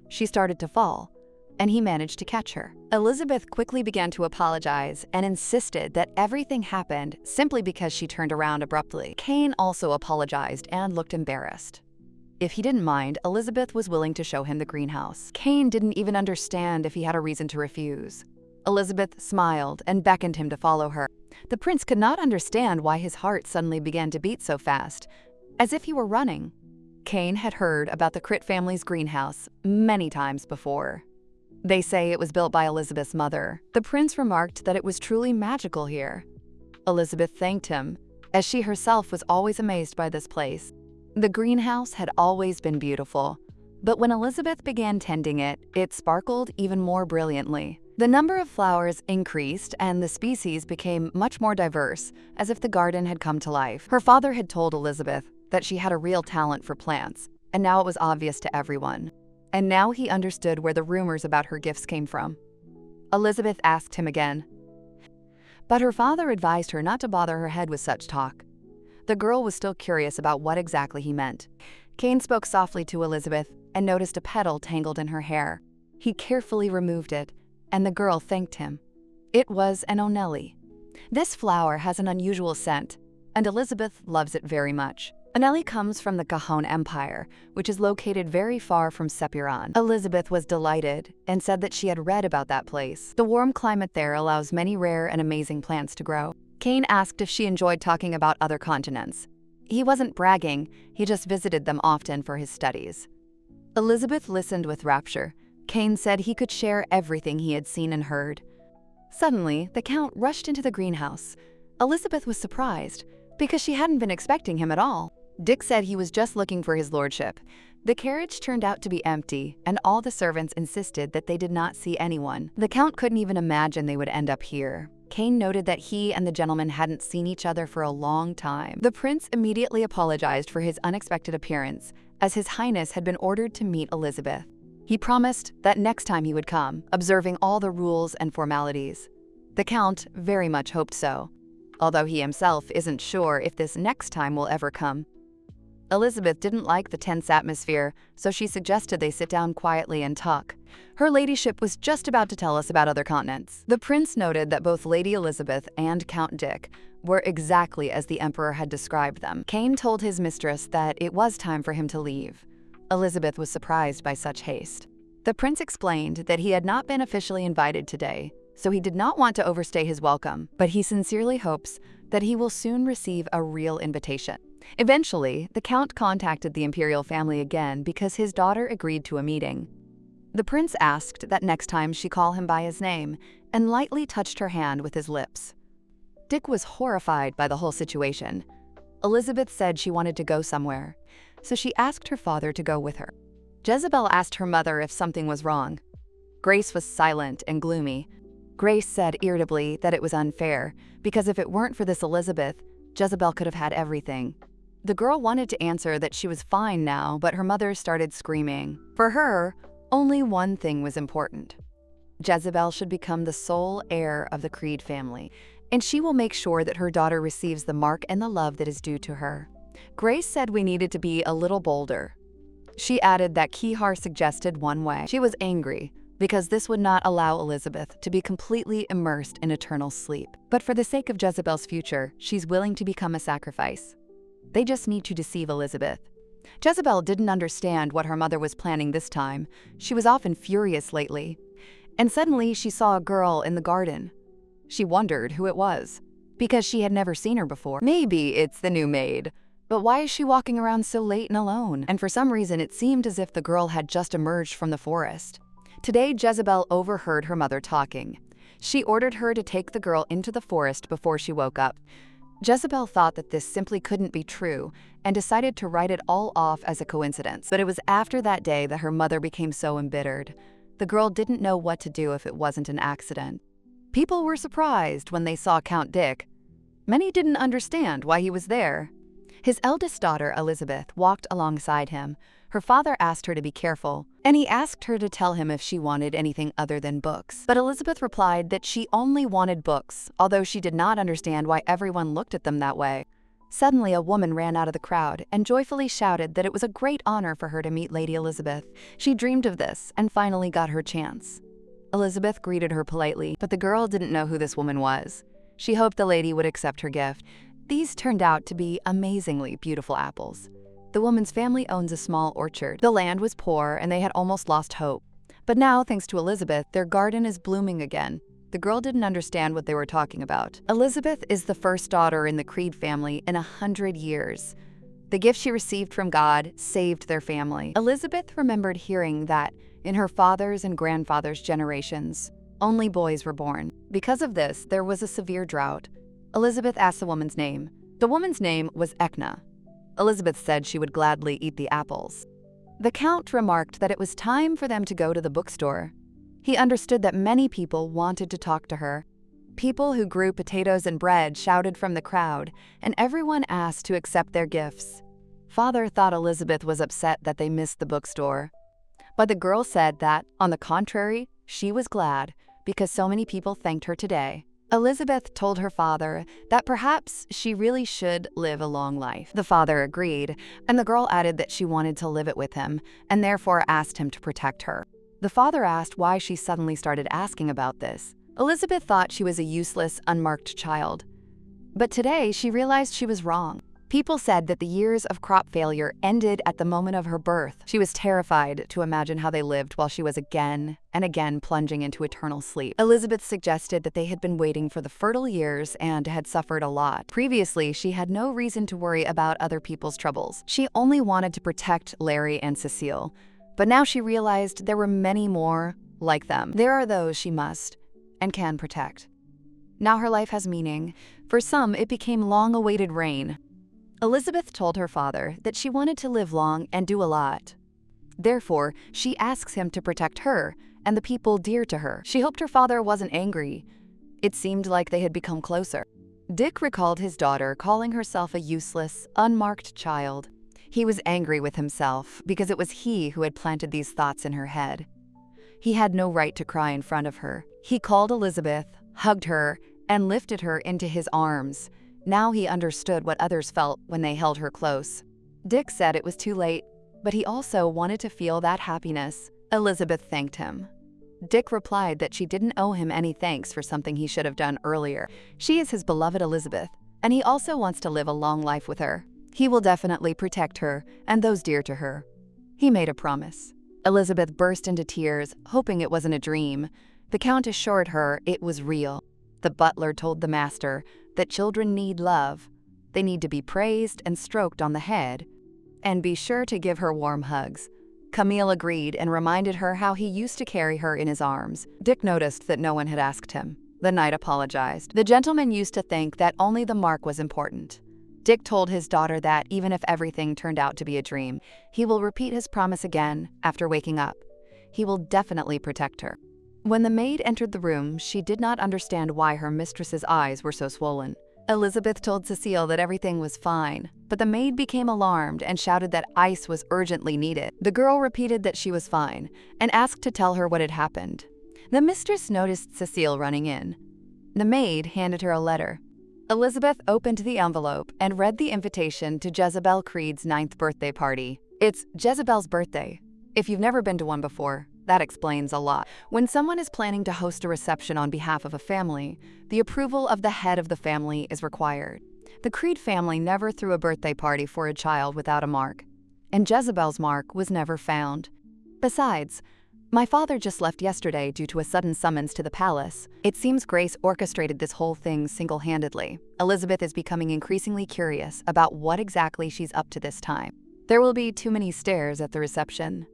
She started to fall, and he managed to catch her. Elizabeth quickly began to apologize and insisted that everything happened simply because she turned around abruptly. Kane also apologized and looked embarrassed. If he didn't mind, Elizabeth was willing to show him the greenhouse. Kane didn't even understand if he had a reason to refuse. Elizabeth smiled and beckoned him to follow her. The prince could not understand why his heart suddenly began to beat so fast, as if he were running. Kane had heard about the Crit family's greenhouse many times before. They say it was built by Elizabeth's mother. The prince remarked that it was truly magical here. Elizabeth thanked him, as she herself was always amazed by this place. The greenhouse had always been beautiful, but when Elizabeth began tending it, it sparkled even more brilliantly. The number of flowers increased and the species became much more diverse, as if the garden had come to life. Her father had told Elizabeth that she had a real talent for plants, and now it was obvious to everyone. And now he understood where the rumors about her gifts came from. Elizabeth asked him again, but her father advised her not to bother her head with such talk. The girl was still curious about what exactly he meant. Kane spoke softly to Elizabeth and noticed a petal tangled in her hair. He carefully removed it, and the girl thanked him. It was an onelli. This flower has an unusual scent, and Elizabeth loves it very much. Onelli comes from the Cajon Empire, which is located very far from Sepiran. Elizabeth was delighted and said that she had read about that place. The warm climate there allows many rare and amazing plants to grow. Kane asked if she enjoyed talking about other continents. He wasn't bragging, he just visited them often for his studies. Elizabeth listened with rapture. Kane said he could share everything he had seen and heard. Suddenly, the Count rushed into the greenhouse. Elizabeth was surprised, because she hadn't been expecting him at all. Dick said he was just looking for his lordship. The carriage turned out to be empty, and all the servants insisted that they did not see anyone. The Count couldn't even imagine they would end up here. Kane noted that he and the gentleman hadn't seen each other for a long time. The prince immediately apologized for his unexpected appearance, as His Highness had been ordered to meet Elizabeth. He promised that next time he would come, observing all the rules and formalities. The Count very much hoped so, although he himself isn't sure if this next time will ever come. Elizabeth didn't like the tense atmosphere, so she suggested they sit down quietly and talk. Her ladyship was just about to tell us about other continents. The prince noted that both Lady Elizabeth and Count Dick were exactly as the emperor had described them. Kane told his mistress that it was time for him to leave. Elizabeth was surprised by such haste. The prince explained that he had not been officially invited today, so he did not want to overstay his welcome, but he sincerely hopes that he will soon receive a real invitation. Eventually, the Count contacted the imperial family again because his daughter agreed to a meeting. The prince asked that next time she call him by his name and lightly touched her hand with his lips. Dick was horrified by the whole situation. Elizabeth said she wanted to go somewhere, so she asked her father to go with her. Jezebel asked her mother if something was wrong. Grace was silent and gloomy. Grace said irritably that it was unfair, because if it weren't for this Elizabeth, Jezebel could have had everything. The girl wanted to answer that she was fine now, but her mother started screaming. For her, only one thing was important. Jezebel should become the sole heir of the Creed family, and she will make sure that her daughter receives the mark and the love that is due to her. Grace said we needed to be a little bolder. She added that Kihar suggested one way. She was angry, because this would not allow Elizabeth to be completely immersed in eternal sleep. But for the sake of Jezebel's future, she's willing to become a sacrifice. They just need to deceive Elizabeth. Jezebel didn't understand what her mother was planning this time. She was often furious lately. And suddenly she saw a girl in the garden. She wondered who it was, because she had never seen her before. Maybe it's the new maid. But why is she walking around so late and alone? And for some reason, it seemed as if the girl had just emerged from the forest. Today, Jezebel overheard her mother talking. She ordered her to take the girl into the forest before she woke up. Jezebel thought that this simply couldn't be true and decided to write it all off as a coincidence. But it was after that day that her mother became so embittered. The girl didn't know what to do if it wasn't an accident. People were surprised when they saw Count Dick. Many didn't understand why he was there. His eldest daughter, Elizabeth, walked alongside him. Her father asked her to be careful, and he asked her to tell him if she wanted anything other than books. But Elizabeth replied that she only wanted books, although she did not understand why everyone looked at them that way. Suddenly, a woman ran out of the crowd and joyfully shouted that it was a great honor for her to meet Lady Elizabeth. She dreamed of this and finally got her chance. Elizabeth greeted her politely, but the girl didn't know who this woman was. She hoped the lady would accept her gift. These turned out to be amazingly beautiful apples. The woman's family owns a small orchard. The land was poor and they had almost lost hope. But now, thanks to Elizabeth, their garden is blooming again. The girl didn't understand what they were talking about. Elizabeth is the first daughter in the Creed family in 100 years. The gift she received from God saved their family. Elizabeth remembered hearing that in her father's and grandfather's generations, only boys were born. Because of this, there was a severe drought. Elizabeth asked the woman's name. The woman's name was Ekna. Elizabeth said she would gladly eat the apples. The Count remarked that it was time for them to go to the bookstore. He understood that many people wanted to talk to her. People who grew potatoes and bread shouted from the crowd, and everyone asked to accept their gifts. Father thought Elizabeth was upset that they missed the bookstore. But the girl said that, on the contrary, she was glad because so many people thanked her today. Elizabeth told her father that perhaps she really should live a long life. The father agreed, and the girl added that she wanted to live it with him, and therefore asked him to protect her. The father asked why she suddenly started asking about this. Elizabeth thought she was a useless, unmarked child. But today, she realized she was wrong. People said that the years of crop failure ended at the moment of her birth. She was terrified to imagine how they lived while she was again and again plunging into eternal sleep. Elizabeth suggested that they had been waiting for the fertile years and had suffered a lot. Previously, she had no reason to worry about other people's troubles. She only wanted to protect Larry and Cecile. But now she realized there were many more like them. There are those she must and can protect. Now her life has meaning. For some, it became long-awaited rain. Elizabeth told her father that she wanted to live long and do a lot. Therefore, she asks him to protect her and the people dear to her. She hoped her father wasn't angry. It seemed like they had become closer. Dick recalled his daughter calling herself a useless, unmarked child. He was angry with himself because it was he who had planted these thoughts in her head. He had no right to cry in front of her. He called Elizabeth, hugged her, and lifted her into his arms. Now he understood what others felt when they held her close. Dick said it was too late, but he also wanted to feel that happiness. Elizabeth thanked him. Dick replied that she didn't owe him any thanks for something he should have done earlier. She is his beloved Elizabeth, and he also wants to live a long life with her. He will definitely protect her and those dear to her. He made a promise. Elizabeth burst into tears, hoping it wasn't a dream. The Count assured her it was real. The butler told the master that children need love. They need to be praised and stroked on the head. And be sure to give her warm hugs. Camille agreed and reminded her how he used to carry her in his arms. Dick noticed that no one had asked him. The knight apologized. The gentleman used to think that only the mark was important. Dick told his daughter that even if everything turned out to be a dream, he will repeat his promise again after waking up. He will definitely protect her. When the maid entered the room, she did not understand why her mistress's eyes were so swollen. Elizabeth told Cecile that everything was fine, but the maid became alarmed and shouted that ice was urgently needed. The girl repeated that she was fine and asked to tell her what had happened. The mistress noticed Cecile running in. The maid handed her a letter. Elizabeth opened the envelope and read the invitation to Jezebel Creed's 9th birthday party. It's Jezebel's birthday. If you've never been to one before, that explains a lot. When someone is planning to host a reception on behalf of a family, the approval of the head of the family is required. The Creed family never threw a birthday party for a child without a mark, and Jezebel's mark was never found. Besides, my father just left yesterday due to a sudden summons to the palace. It seems Grace orchestrated this whole thing single-handedly. Elizabeth is becoming increasingly curious about what exactly she's up to this time. There will be too many stares at the reception.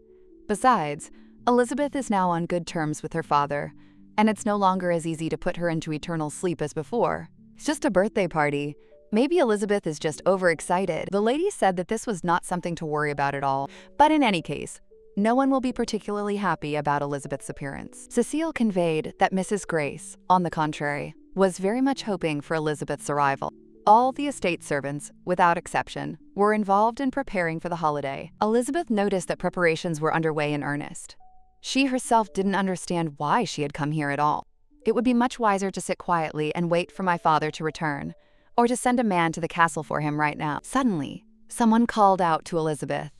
Besides, Elizabeth is now on good terms with her father, and it's no longer as easy to put her into eternal sleep as before. It's just a birthday party. Maybe Elizabeth is just overexcited. The lady said that this was not something to worry about at all, but in any case, no one will be particularly happy about Elizabeth's appearance. Cecile conveyed that Mrs. Grace, on the contrary, was very much hoping for Elizabeth's arrival. All the estate servants, without exception, were involved in preparing for the holiday. Elizabeth noticed that preparations were underway in earnest. She herself didn't understand why she had come here at all. It would be much wiser to sit quietly and wait for my father to return, or to send a man to the castle for him right now. Suddenly, someone called out to Elizabeth.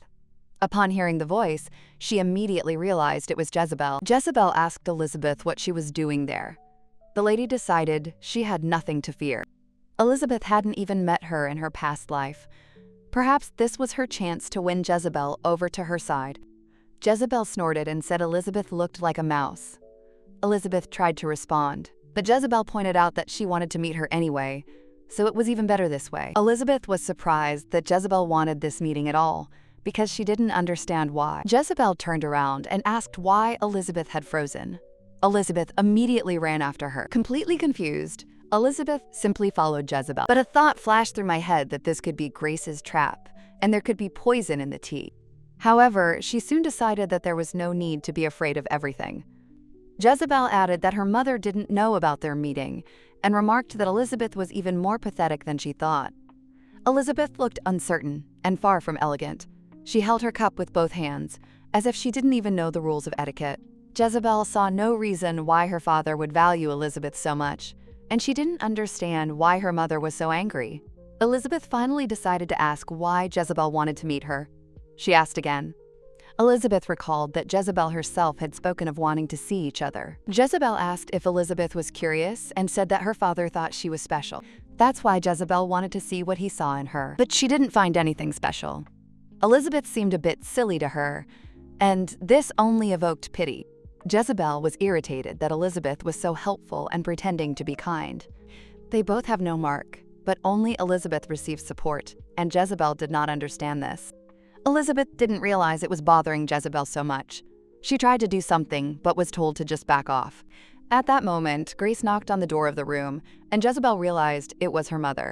Upon hearing the voice, she immediately realized it was Jezebel. Jezebel asked Elizabeth what she was doing there. The lady decided she had nothing to fear. Elizabeth hadn't even met her in her past life. Perhaps this was her chance to win Jezebel over to her side. Jezebel snorted and said Elizabeth looked like a mouse. Elizabeth tried to respond, but Jezebel pointed out that she wanted to meet her anyway, so it was even better this way. Elizabeth was surprised that Jezebel wanted this meeting at all, because she didn't understand why. Jezebel turned around and asked why Elizabeth had frozen. Elizabeth immediately ran after her. Completely confused, Elizabeth simply followed Jezebel. But a thought flashed through my head that this could be Grace's trap, and there could be poison in the tea. However, she soon decided that there was no need to be afraid of everything. Jezebel added that her mother didn't know about their meeting, and remarked that Elizabeth was even more pathetic than she thought. Elizabeth looked uncertain and far from elegant. She held her cup with both hands, as if she didn't even know the rules of etiquette. Jezebel saw no reason why her father would value Elizabeth so much, and she didn't understand why her mother was so angry. Elizabeth finally decided to ask why Jezebel wanted to meet her. She asked again. Elizabeth recalled that Jezebel herself had spoken of wanting to see each other. Jezebel asked if Elizabeth was curious and said that her father thought she was special. That's why Jezebel wanted to see what he saw in her. But she didn't find anything special. Elizabeth seemed a bit silly to her, and this only evoked pity. Jezebel was irritated that Elizabeth was so helpful and pretending to be kind. They both have no mark, but only Elizabeth received support, and Jezebel did not understand this. Elizabeth didn't realize it was bothering Jezebel so much. She tried to do something, but was told to just back off. At that moment, Grace knocked on the door of the room, and Jezebel realized it was her mother.